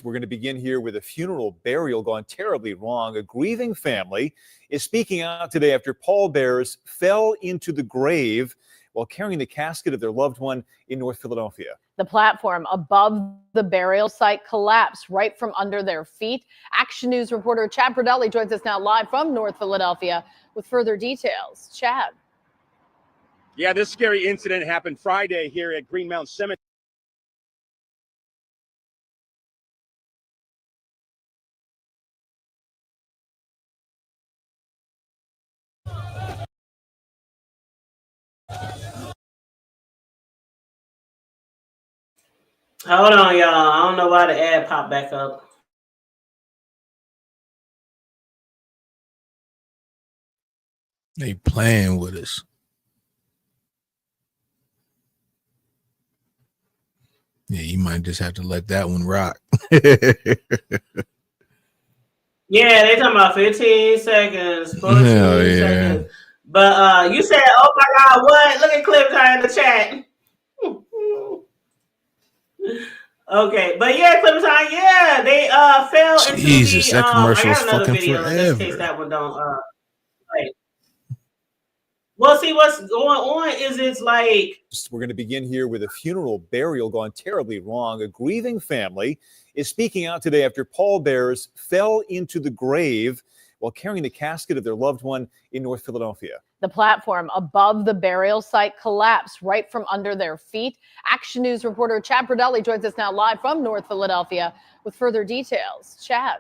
We're going to begin here with a funeral burial gone terribly wrong. A grieving family is speaking out today after pallbearers fell into the grave while carrying the casket of their loved one in North Philadelphia. The platform above the burial site collapsed right from under their feet. Action News reporter Chad Pradelli joins us now live from North Philadelphia with further details. Chad. Yeah, this scary incident happened Friday here at Greenmount Cemetery. Hold on, y'all. I don't know why the ad popped back up. They playing with us. Yeah, you might just have to let that one rock. Yeah, they talking about 15 seconds, 14 seconds. But you said, oh my God, what? Look at Clementine in the chat. Okay, but yeah, Clementine, yeah, they fell into Jesus, the that commercial I is got another fucking video forever. just in case that one don't play. Well, see, what's going on is it's like... We're going to begin here with a funeral burial gone terribly wrong. A grieving family is speaking out today after pallbearers fell into the grave while carrying the casket of their loved one in North Philadelphia. The platform above the burial site collapsed right from under their feet. Action News reporter Chad Pradelli joins us now live from North Philadelphia with further details. Chad.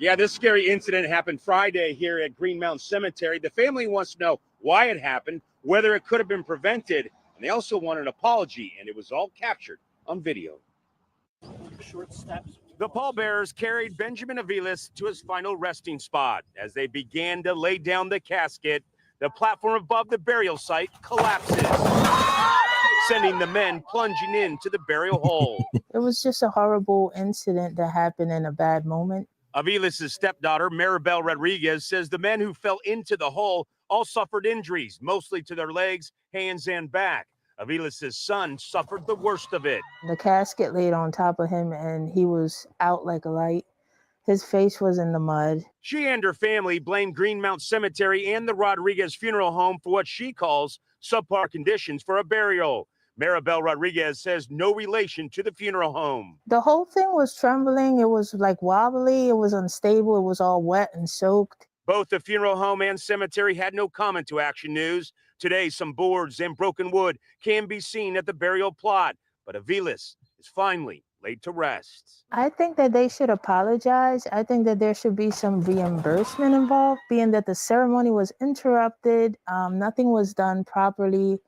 Yeah, this scary incident happened Friday here at Greenmount Cemetery. The family wants to know why it happened, whether it could have been prevented, and they also want an apology, and it was all captured on video. Short steps. The pallbearers carried Benjamin Aviles to his final resting spot. As they began to lay down the casket, the platform above the burial site collapses, sending the men plunging into the burial hole. It was just a horrible incident that happened in a bad moment. Aviles' stepdaughter, Maribel Rodriguez, says the men who fell into the hole all suffered injuries, mostly to their legs, hands, and back. Aviles' son suffered the worst of it. The casket laid on top of him and he was out like a light. His face was in the mud. She and her family blame Greenmount Cemetery and the Rodriguez Funeral Home for what she calls subpar conditions for a burial. Maribel Rodriguez says no relation to the funeral home. The whole thing was trembling. It was like wobbly. It was unstable. It was all wet and soaked. Both the funeral home and cemetery had no comment to Action News. Today, some boards and broken wood can be seen at the burial plot, but Aviles is finally laid to rest. I think that they should apologize. I think that there should be some reimbursement involved, being that the ceremony was interrupted. Nothing was done properly.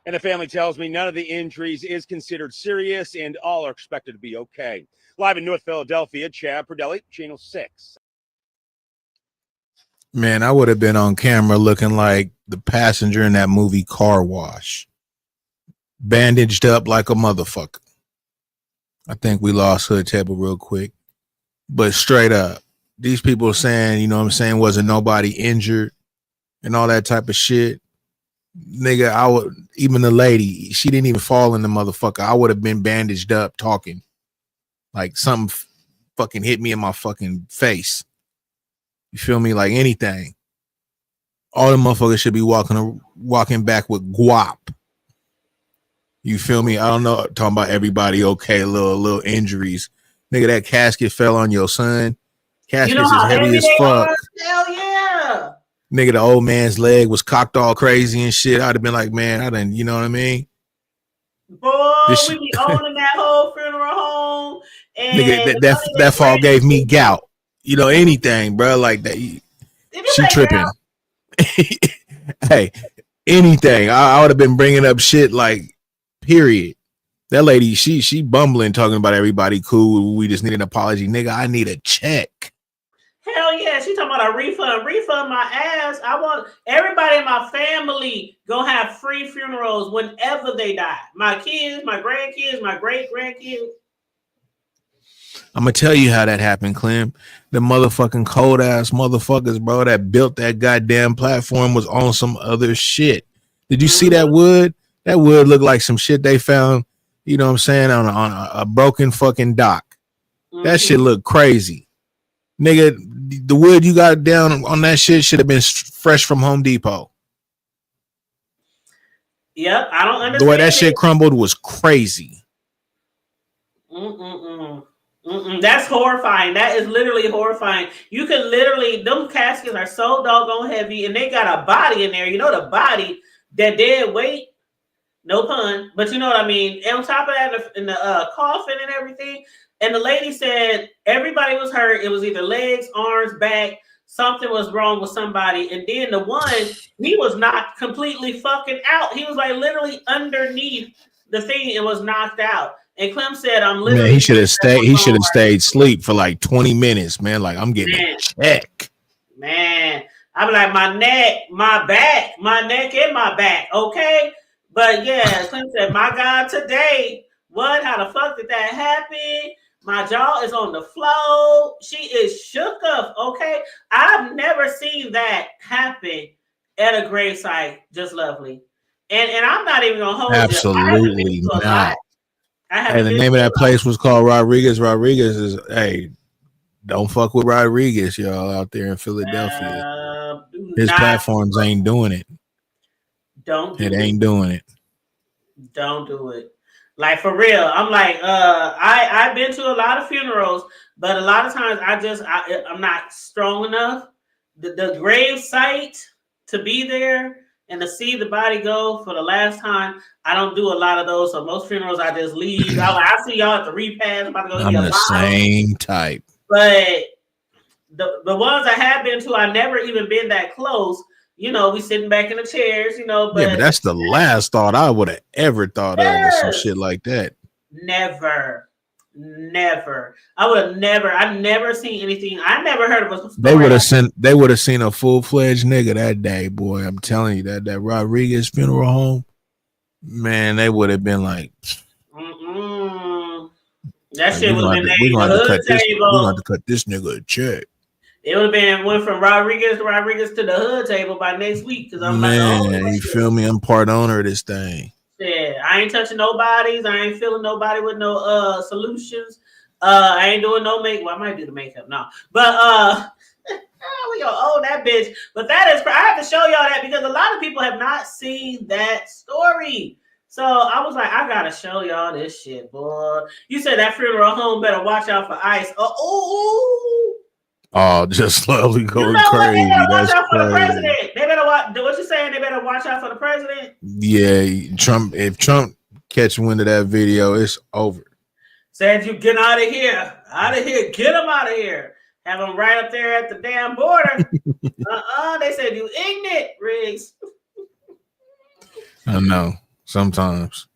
And the family tells me none of the injuries is considered serious and all are expected to be okay. Live in North Philadelphia, Chad Perdelli, Channel 6. Man, I would have been on camera looking like the passenger in that movie Car Wash. Bandaged up like a motherfucker. I think we lost Hood Table real quick. But straight up, these people are saying, you know what I'm saying, wasn't nobody injured and all that type of shit. Nigga, I would, even the lady, she didn't even fall in the motherfucker. I would have been bandaged up talking. Like something fucking hit me in my fucking face. You feel me? Like anything. All the motherfuckers should be walking back with guap. You feel me? I don't know. Talking about everybody okay, little injuries. Nigga, that casket fell on your son. Caskets is heavy as fuck. Hell yeah. Nigga, the old man's leg was cocked all crazy and shit. I'd have been like, man, I didn't, you know what I mean? Boy, we be owning that whole funeral home. And nigga, that fall gave me gout. You know, anything, bro, like that. She tripping. Hey, anything. I would have been bringing up shit like, period. That lady, she bumbling, talking about everybody cool. We just need an apology. Nigga, I need a check. Hell yeah, she talking about a refund. Refund my ass. I want everybody in my family gonna have free funerals whenever they die. My kids, my grandkids, my great-grandkids. I'm gonna tell you how that happened, Clem. The motherfucking cold ass motherfuckers, bro, that built that goddamn platform was on some other shit. Did you see that wood? That wood looked like some shit they found, you know what I'm saying, on a broken fucking dock. That shit looked crazy. Nigga, the wood you got down on that shit should have been fresh from Home Depot. Yep, I don't understand. The way that shit crumbled was crazy. That's horrifying. That is literally horrifying. You can literally, them caskets are so doggone heavy and they got a body in there. You know the body, that dead weight, no pun, but you know what I mean. And on top of that, in the coffin and everything, and the lady said everybody was hurt. It was either legs, arms, back. Something was wrong with somebody. And then the one, he was not completely fucking out. He was like literally underneath the thing and was knocked out. And Clem said, I'm literally. Man, he should have stayed. He should have stayed asleep for like 20 minutes, man. Like, I'm getting a check. Man, I be like, my neck, my back, my neck and my back. Okay. But yeah, Clem said, my God, today, what? How the fuck did that happen? My jaw is on the floor. She is shook up. Okay. I've never seen that happen at a gravesite. Just lovely. And I'm not even gonna hold Absolutely you. not. Hey, the name of that place was called Rodriguez. Rodriguez is, hey, don't fuck with Rodriguez, y'all, out there in Philadelphia. His platforms ain't doing it. It ain't doing it. Don't do it. Like, for real. I'm like, I've been to a lot of funerals, but a lot of times I'm not strong enough. The grave site to be there and to see the body go for the last time, I don't do a lot of those. So most funerals, I just leave. I see y'all at the repast. I'm about to go I'm the same type. But the ones I have been to, I never even been that close. You know, we sitting back in the chairs, you know. But yeah, but that's the last thought I would have ever thought of was some shit like that. Never. I never seen anything. I never heard of a story. They would have seen a full-fledged nigga that day, boy. I'm telling you, that Rodriguez funeral home, man, they would have been like, that shit would have been we're going to have to cut this nigga a check. It would have went from Rodriguez to the hood table by next week. Cause I'm man, you feel me? I'm part owner of this thing. Yeah, I ain't touching nobody's. I ain't feeling nobody with no solutions. I ain't doing no makeup. Well, I might do the makeup now, but we gonna own that bitch. But that is, I have to show y'all that because a lot of people have not seen that story. So I was like, I gotta show y'all this shit, boy. You said that funeral home better watch out for ICE. Oh, just lovely You going know what? They crazy. better watch That's out for the crazy. president. They better watch. What you saying? They better watch out for the president. Yeah, Trump. If Trump catch wind of that video, it's over. Said you get out of here. Out of here. Get them out of here. Have them right up there at the damn border. They said you ignorant, Riggs. I know. Sometimes.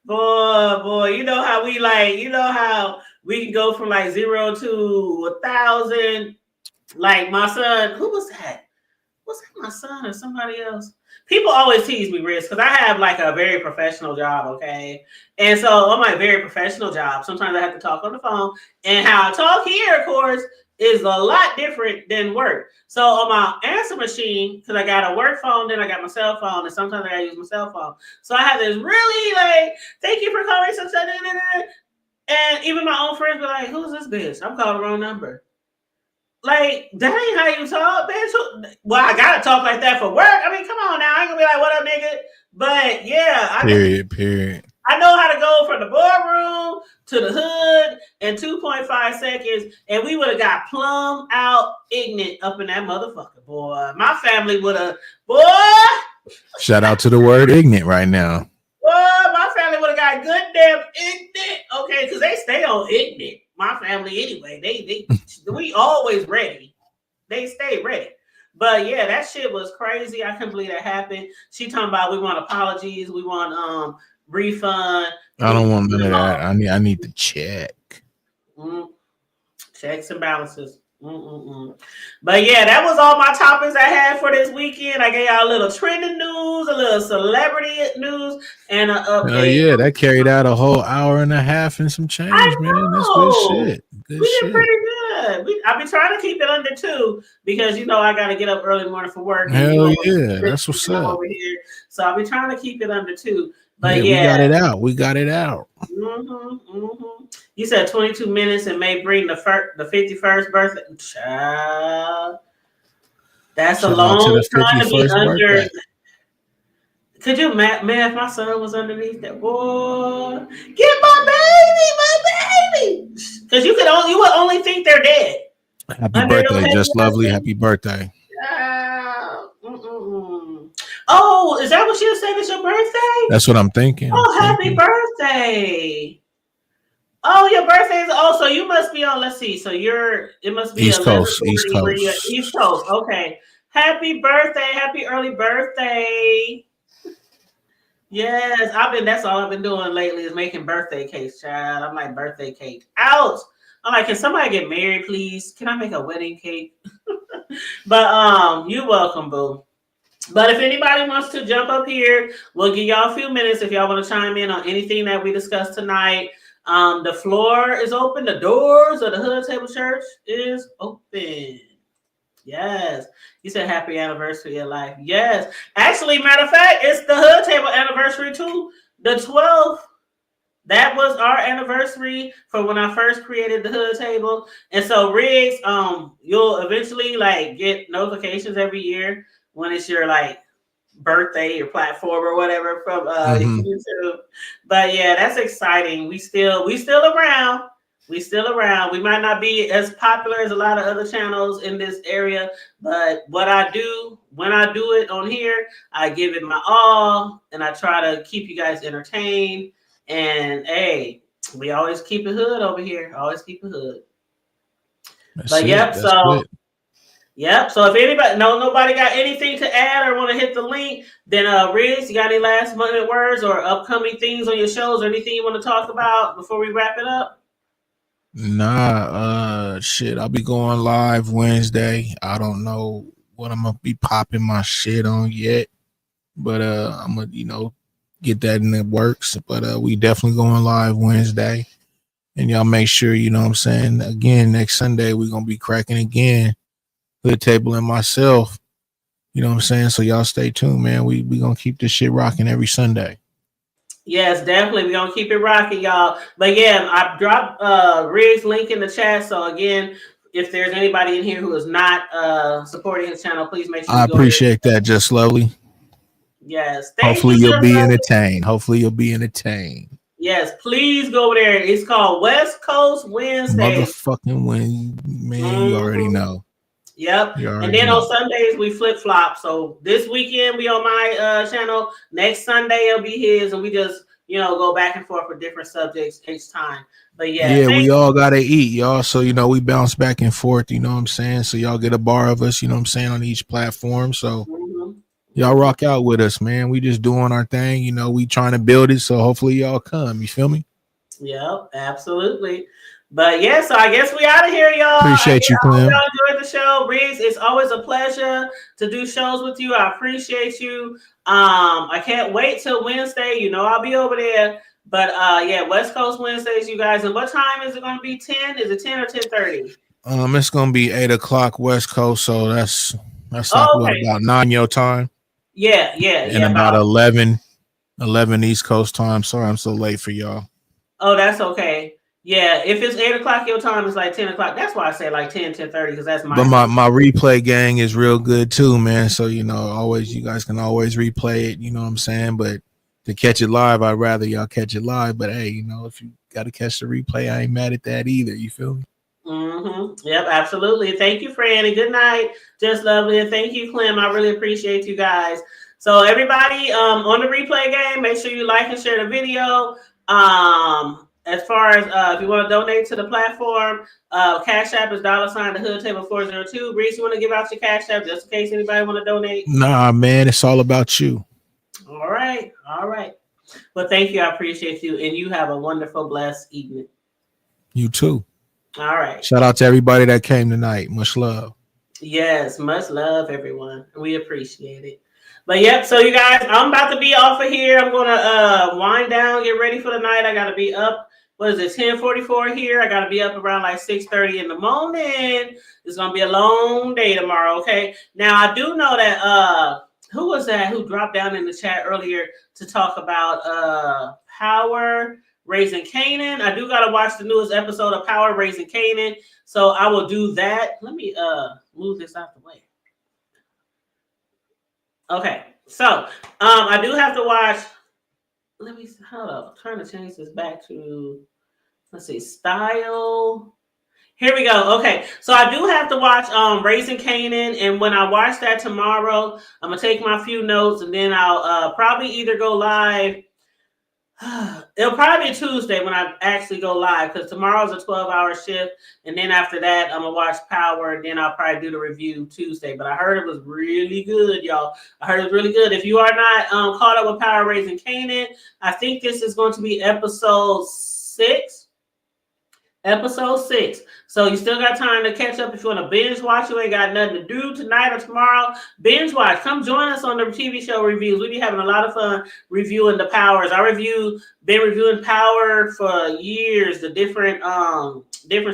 Boy, you know how we like, you know how we can go from like 0 to 1,000. Like my son, who was that? Was that my son or somebody else? People always tease me, Riz, because I have like a very professional job, okay? And so on my very professional job, sometimes I have to talk on the phone. And how I talk here, of course, is a lot different than work. So on my answer machine, because I got a work phone, then I got my cell phone, and sometimes I gotta use my cell phone. So I have this really like, thank you for calling, and even my own friends be like, who's this bitch? I'm calling the wrong number. Like, that ain't how you talk, bitch. Well, I gotta talk like that for work. I mean, come on now. I ain't gonna be like, what up, nigga? But yeah, Period. I know how to go from the boardroom to the hood in 2.5 seconds, and we would have got plumb out ignorant up in that motherfucker, boy. My family would have, boy. Shout out to the word ignorant right now. Boy, my family would have got good damn ignorant. Okay, because they stay on ignorant. My family anyway. We always ready. They stay ready. But yeah, that shit was crazy. I couldn't believe that happened. She talking about we want apologies, we want refund. I don't want none of that. I need the check. Checks and balances. But yeah, that was all my topics I had for this weekend. I gave y'all a little trending news, a little celebrity news, and an update. Oh yeah, that carried out a whole hour and a half and some change, man. That's good shit. We did pretty good. I've been trying to keep it under 2 because you know I got to get up early in the morning for work. Hell yeah, that's what's up. Over here. So I've been trying to keep it under 2. But yeah, we got it out. You said 22 minutes and may bring the 51st birthday. Child. That's Shout a long time to be under. Birthday. Could you, man, if my son was underneath that, boy, get my baby. Because you would only think they're dead. Happy birthday, Just Lovely. Happy birthday. Oh, is that what she was saying? It's your birthday? That's what I'm thinking. Oh, happy birthday. Oh, your birthday is also, you must be on, let's see. So it must be East Coast. East Coast. Okay. Happy birthday. Happy early birthday. Yes, that's all I've been doing lately is making birthday cakes, child. I'm like, birthday cake. Ouch. I'm like, can somebody get married, please? Can I make a wedding cake? But you're welcome, boo. But if anybody wants to jump up here, we'll give y'all a few minutes if y'all want to chime in on anything that we discussed tonight. The floor is open. The doors of the Hood Table Church is open. Yes. You said happy anniversary of life. Yes. Actually, matter of fact, it's the Hood Table anniversary too. The 12th. That was our anniversary for when I first created the Hood Table. And so Riggs, you'll eventually like get notifications every year when it's your like birthday or platform or whatever from YouTube. But yeah, that's exciting. We still around. We still around. We might not be as popular as a lot of other channels in this area, but what I do when I do it on here, I give it my all and I try to keep you guys entertained. And hey, we always keep it hood over here. Always keep it hood. But yep, so yep. So if nobody got anything to add or want to hit the link, then Riz, you got any last minute words or upcoming things on your shows or anything you want to talk about before we wrap it up? Nah, shit. I'll be going live Wednesday. I don't know what I'm gonna be popping my shit on yet, but I'm gonna get that in the works. But we definitely going live Wednesday, and y'all make sure what I'm saying. Again, next Sunday we're gonna be cracking again. Hood Table and myself. You know what I'm saying? So y'all stay tuned, man. We gonna keep this shit rocking every Sunday. Yes, definitely. We're going to keep it rocking, y'all. But yeah, I dropped Riggs' link in the chat. So again, if there's anybody in here who is not supporting his channel, please make sure I appreciate that, Just Lovely. Yes. Hopefully you'll be entertained. Yes, please go over there. It's called West Coast Wednesday. Motherfucking win, man. You already know. Yep. You already And then know. on Sundays we flip flop. So this weekend we on my channel. Next Sunday it'll be his, and we just go back and forth with different subjects each time. But yeah, We all gotta eat, y'all. So we bounce back and forth. You know what I'm saying? So y'all get a bar of us. You know what I'm saying, on each platform. So y'all rock out with us, man. We just doing our thing. We trying to build it. So hopefully y'all come. You feel me? Yep, absolutely. But yeah, so I guess we out of here, y'all. Appreciate you, Clem. I hope y'all enjoyed the show. Riggs, it's always a pleasure to do shows with you. I appreciate you. I can't wait till Wednesday. I'll be over there. But yeah, West Coast Wednesdays, you guys. And what time is it going to be? 10? Is it 10 or 10:30? It's gonna be 8:00 West Coast. So that's like what, about 9 your time? Yeah. And about 11 East Coast time. Sorry, I'm so late for y'all. Oh, that's okay. Yeah, if it's 8:00 your time, it's like 10:00. That's why I say like 10:30, because that's my. But my replay gang is real good too, man. So always you guys can always replay it. You know what I'm saying? But to catch it live, I'd rather y'all catch it live. But hey, if you got to catch the replay, I ain't mad at that either. You feel me? Yep, absolutely. Thank you, Franny. Good night. Just lovely. And thank you, Clem. I really appreciate you guys. So everybody on the replay game, make sure you like and share the video. As far as if you want to donate to the platform, Cash App is $the Hood Table 402. Reese, you want to give out your Cash App just in case anybody want to donate? Nah, man, it's all about you. All right. Well, thank you. I appreciate you, and you have a wonderful, blessed evening. You too. All right. Shout out to everybody that came tonight. Much love. Yes, much love, everyone. We appreciate it. But yep, so you guys, I'm about to be off of here. I'm gonna wind down, get ready for the night. I gotta be up. What is it? 10:44 here. I gotta be up around like 6:30 in the morning. It's gonna be a long day tomorrow. Okay. Now I do know that who was that who dropped down in the chat earlier to talk about Power Raising Canaan? I do gotta watch the newest episode of Power Raising Canaan, so I will do that. Let me move this out the way. Okay, so I do have to watch. Let me hold up. I'm trying to change this back to, let's see, style. Here we go. Okay, so I do have to watch Raising Canaan, and when I watch that tomorrow, I'm gonna take my few notes, and then I'll probably either go live. It'll probably be Tuesday when I actually go live, because tomorrow's a 12-hour shift, and then after that I'm gonna watch Power, and then I'll probably do the review Tuesday. But I heard it was really good, y'all. I heard it was really good. If you are not caught up with Power Raising Canaan, I think this is going to be episode 6. So you still got time to catch up. If you want to binge watch, you ain't got nothing to do tonight or tomorrow, binge watch. Come join us on the TV show reviews. We be having a lot of fun reviewing the Powers. Been reviewing Power for years, the different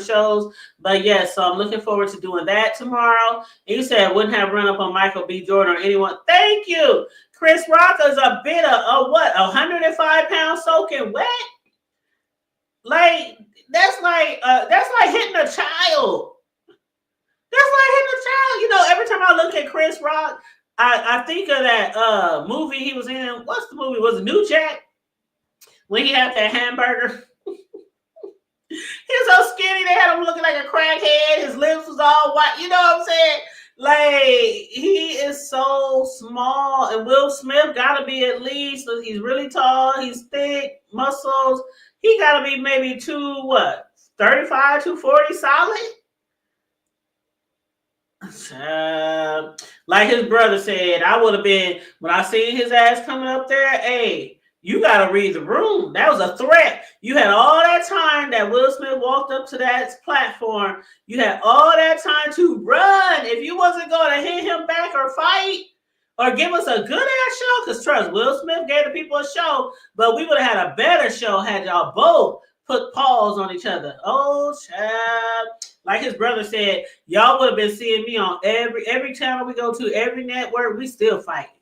shows. But yes, so I'm looking forward to doing that tomorrow. And you said I wouldn't have run up on Michael B. Jordan or anyone. Thank you. Chris Rock is a bit of 105 pounds soaking wet. Like that's like hitting a child. That's like hitting a child. Every time I look at Chris Rock, I think of that movie he was in. What's the movie? Was it New Jack? When he had that hamburger. He was so skinny, they had him looking like a crackhead. His lips was all white. You know what I'm saying? Like, he is so small. And Will Smith got to be at least, he's really tall. He's thick, muscles. He got to be maybe 35, 240 solid. Like his brother said, I would have been, when I seen his ass coming up there, hey, you got to read the room. That was a threat. You had all that time that Will Smith walked up to that platform. You had all that time to run. If you wasn't going to hit him back or fight or give us a good ass show, because trust, Will Smith gave the people a show, but we would have had a better show had y'all both put paws on each other. Oh, child. Like his brother said, y'all would have been seeing me on every channel we go to, every network. We still fighting.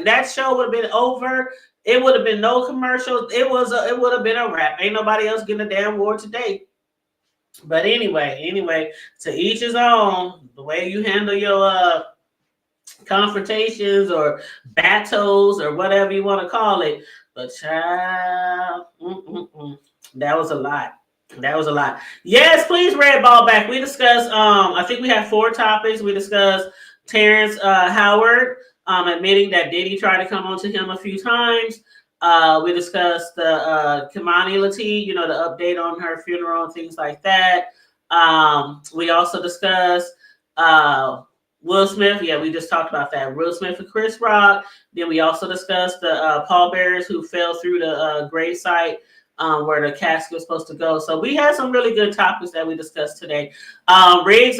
That show would have been over. It would have been no commercials. It would have been a wrap. Ain't nobody else getting a damn war today. But anyway, to each his own. The way you handle your confrontations or battles or whatever you want to call it. But child, that was a lot. That was a lot. Yes, please red ball back. We discussed, I think we had 4 topics. We discussed Terrence Howard admitting that Diddy tried to come onto him a few times. We discussed the Kei'mani Latigue, you know, the update on her funeral and things like that. We also discussed Will Smith. Yeah, we just talked about that. Will Smith and Chris Rock. Then we also discussed the pallbearers who fell through the grave site where the casket was supposed to go. So we had some really good topics that we discussed today. Riggs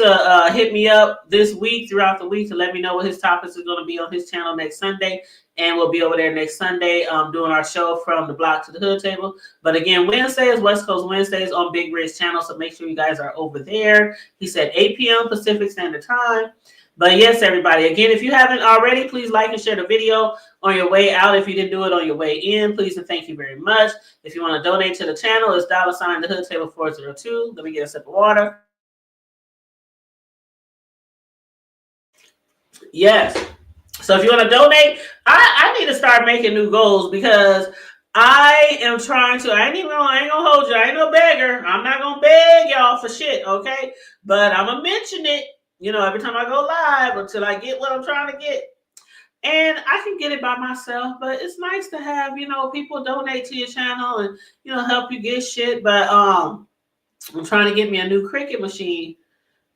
hit me up this week, throughout the week, to let me know what his topics is going to be on his channel next Sunday. And we'll be over there next Sunday doing our show from the block to the hood table. But again, Wednesday is West Coast Wednesdays on Big Riggs channel. So make sure you guys are over there. He said 8 p.m. Pacific Standard Time. But yes, everybody, again, if you haven't already, please like and share the video on your way out. If you didn't do it on your way in, please and thank you very much. If you want to donate to the channel, it's $ the hood table 402. Let me get a sip of water. Yes. So if you want to donate, I need to start making new goals, because I am trying to, I ain't gonna hold you. I ain't no beggar. I'm not gonna beg y'all for shit, okay? But I'm gonna mention it, you know, every time I go live until I get what I'm trying to get. And I can get it by myself, but it's nice to have, you know, people donate to your channel and, you know, help you get shit. But I'm trying to get me a new Cricut machine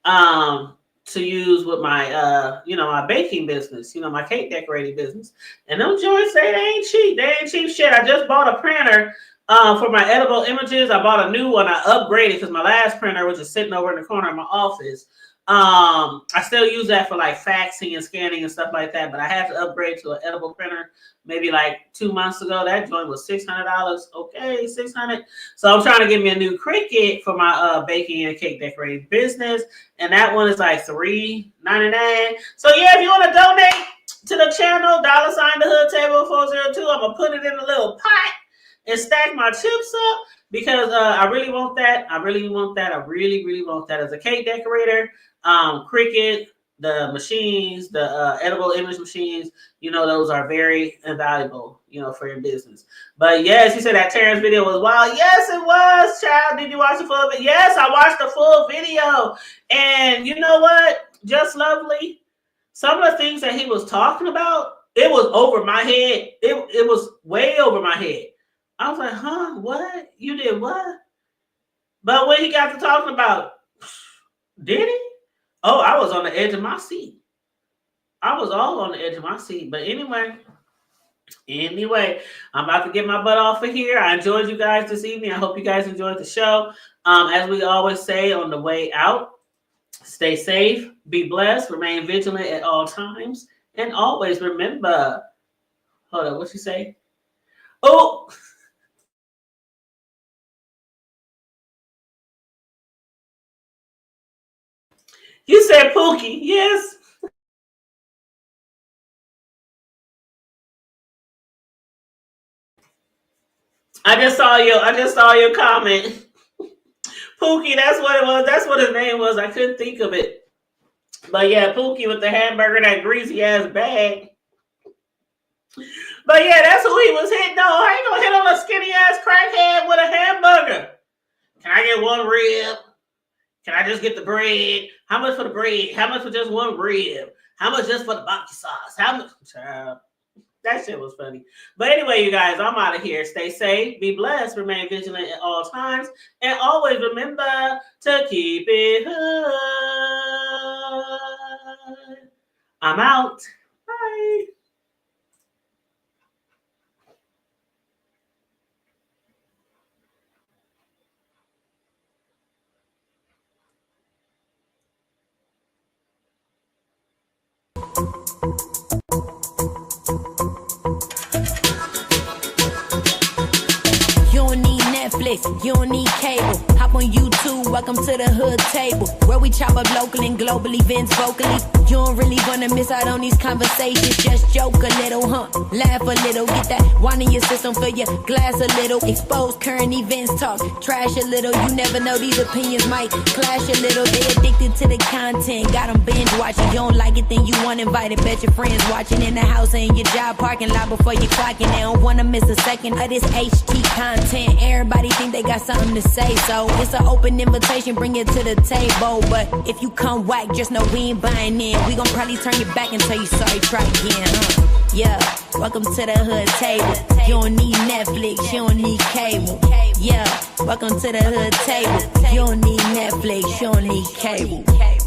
to use with my, you know, my baking business, you know, my cake decorating business. And them joints, they ain't cheap. They ain't cheap shit. I just bought a printer for my edible images. I bought a new one. I upgraded because my last printer was just sitting over in the corner of my office. I still use that for like faxing and scanning and stuff like that, but I had to upgrade to an edible printer maybe like 2 months ago. That joint was $600. Okay, $600. So I'm trying to get me a new Cricut for my baking and cake decorating business, and that one is like $3.99. So yeah, if you want to donate to the channel, $ the hood table 402. I'm gonna put it in a little pot and stack my chips up, because I really want that. I really want that. I really, really want that as a cake decorator. Cricut, the machines, the edible image machines, you know, those are very invaluable, you know, for your business. But yes, you said that Terrence video was wild. Yes, it was, child. Did you watch the full video? Yes, I watched the full video. And you know what? Just lovely. Some of the things that he was talking about, it was over my head. It was way over my head. I was like, huh? What? You did what? But when he got to talking about, did he? Oh, I was on the edge of my seat. I was all on the edge of my seat. But anyway, I'm about to get my butt off of here. I enjoyed you guys this evening. I hope you guys enjoyed the show. As we always say on the way out, stay safe, be blessed, remain vigilant at all times, and always remember. Hold on, what you say? Oh. You said Pookie, yes. I just saw your comment. Pookie, that's what it was. That's what his name was. I couldn't think of it. But yeah, Pookie with the hamburger, that greasy ass bag. But yeah, that's who he was hitting. No, I ain't gonna hit on a skinny ass crackhead with a hamburger. Can I get one rib? Can I just get the bread? How much for the bread? How much for just one rib? How much just for the barbecue sauce? How much? Child, that shit was funny. But anyway, you guys, I'm out of here. Stay safe, be blessed, remain vigilant at all times, and always remember to keep it hood. I'm out. Bye. You don't need Netflix, you don't need cable. Hop on YouTube. welcome to the hood table, where we chop up local and global events vocally. You don't really wanna miss out on these conversations. Just joke a little, laugh a little, get that wine in your system, fill your glass a little, expose current events, talk trash a little. You never know, these opinions might clash a little. They addicted to the content, got them binge watching. You don't like it, then you want invited. Bet your friends watching in the house and your job parking lot before you clocking. They don't wanna miss a second of this HT content. Everybody think they got something to say, so it's an open invitation, bring it to the table. But if you come whack, just know we ain't buying in. We gon' probably turn your back and tell you sorry, try again, Yeah, welcome to the hood table. You don't need Netflix, you don't need cable. Yeah, welcome to the hood table. You don't need Netflix, you don't need cable.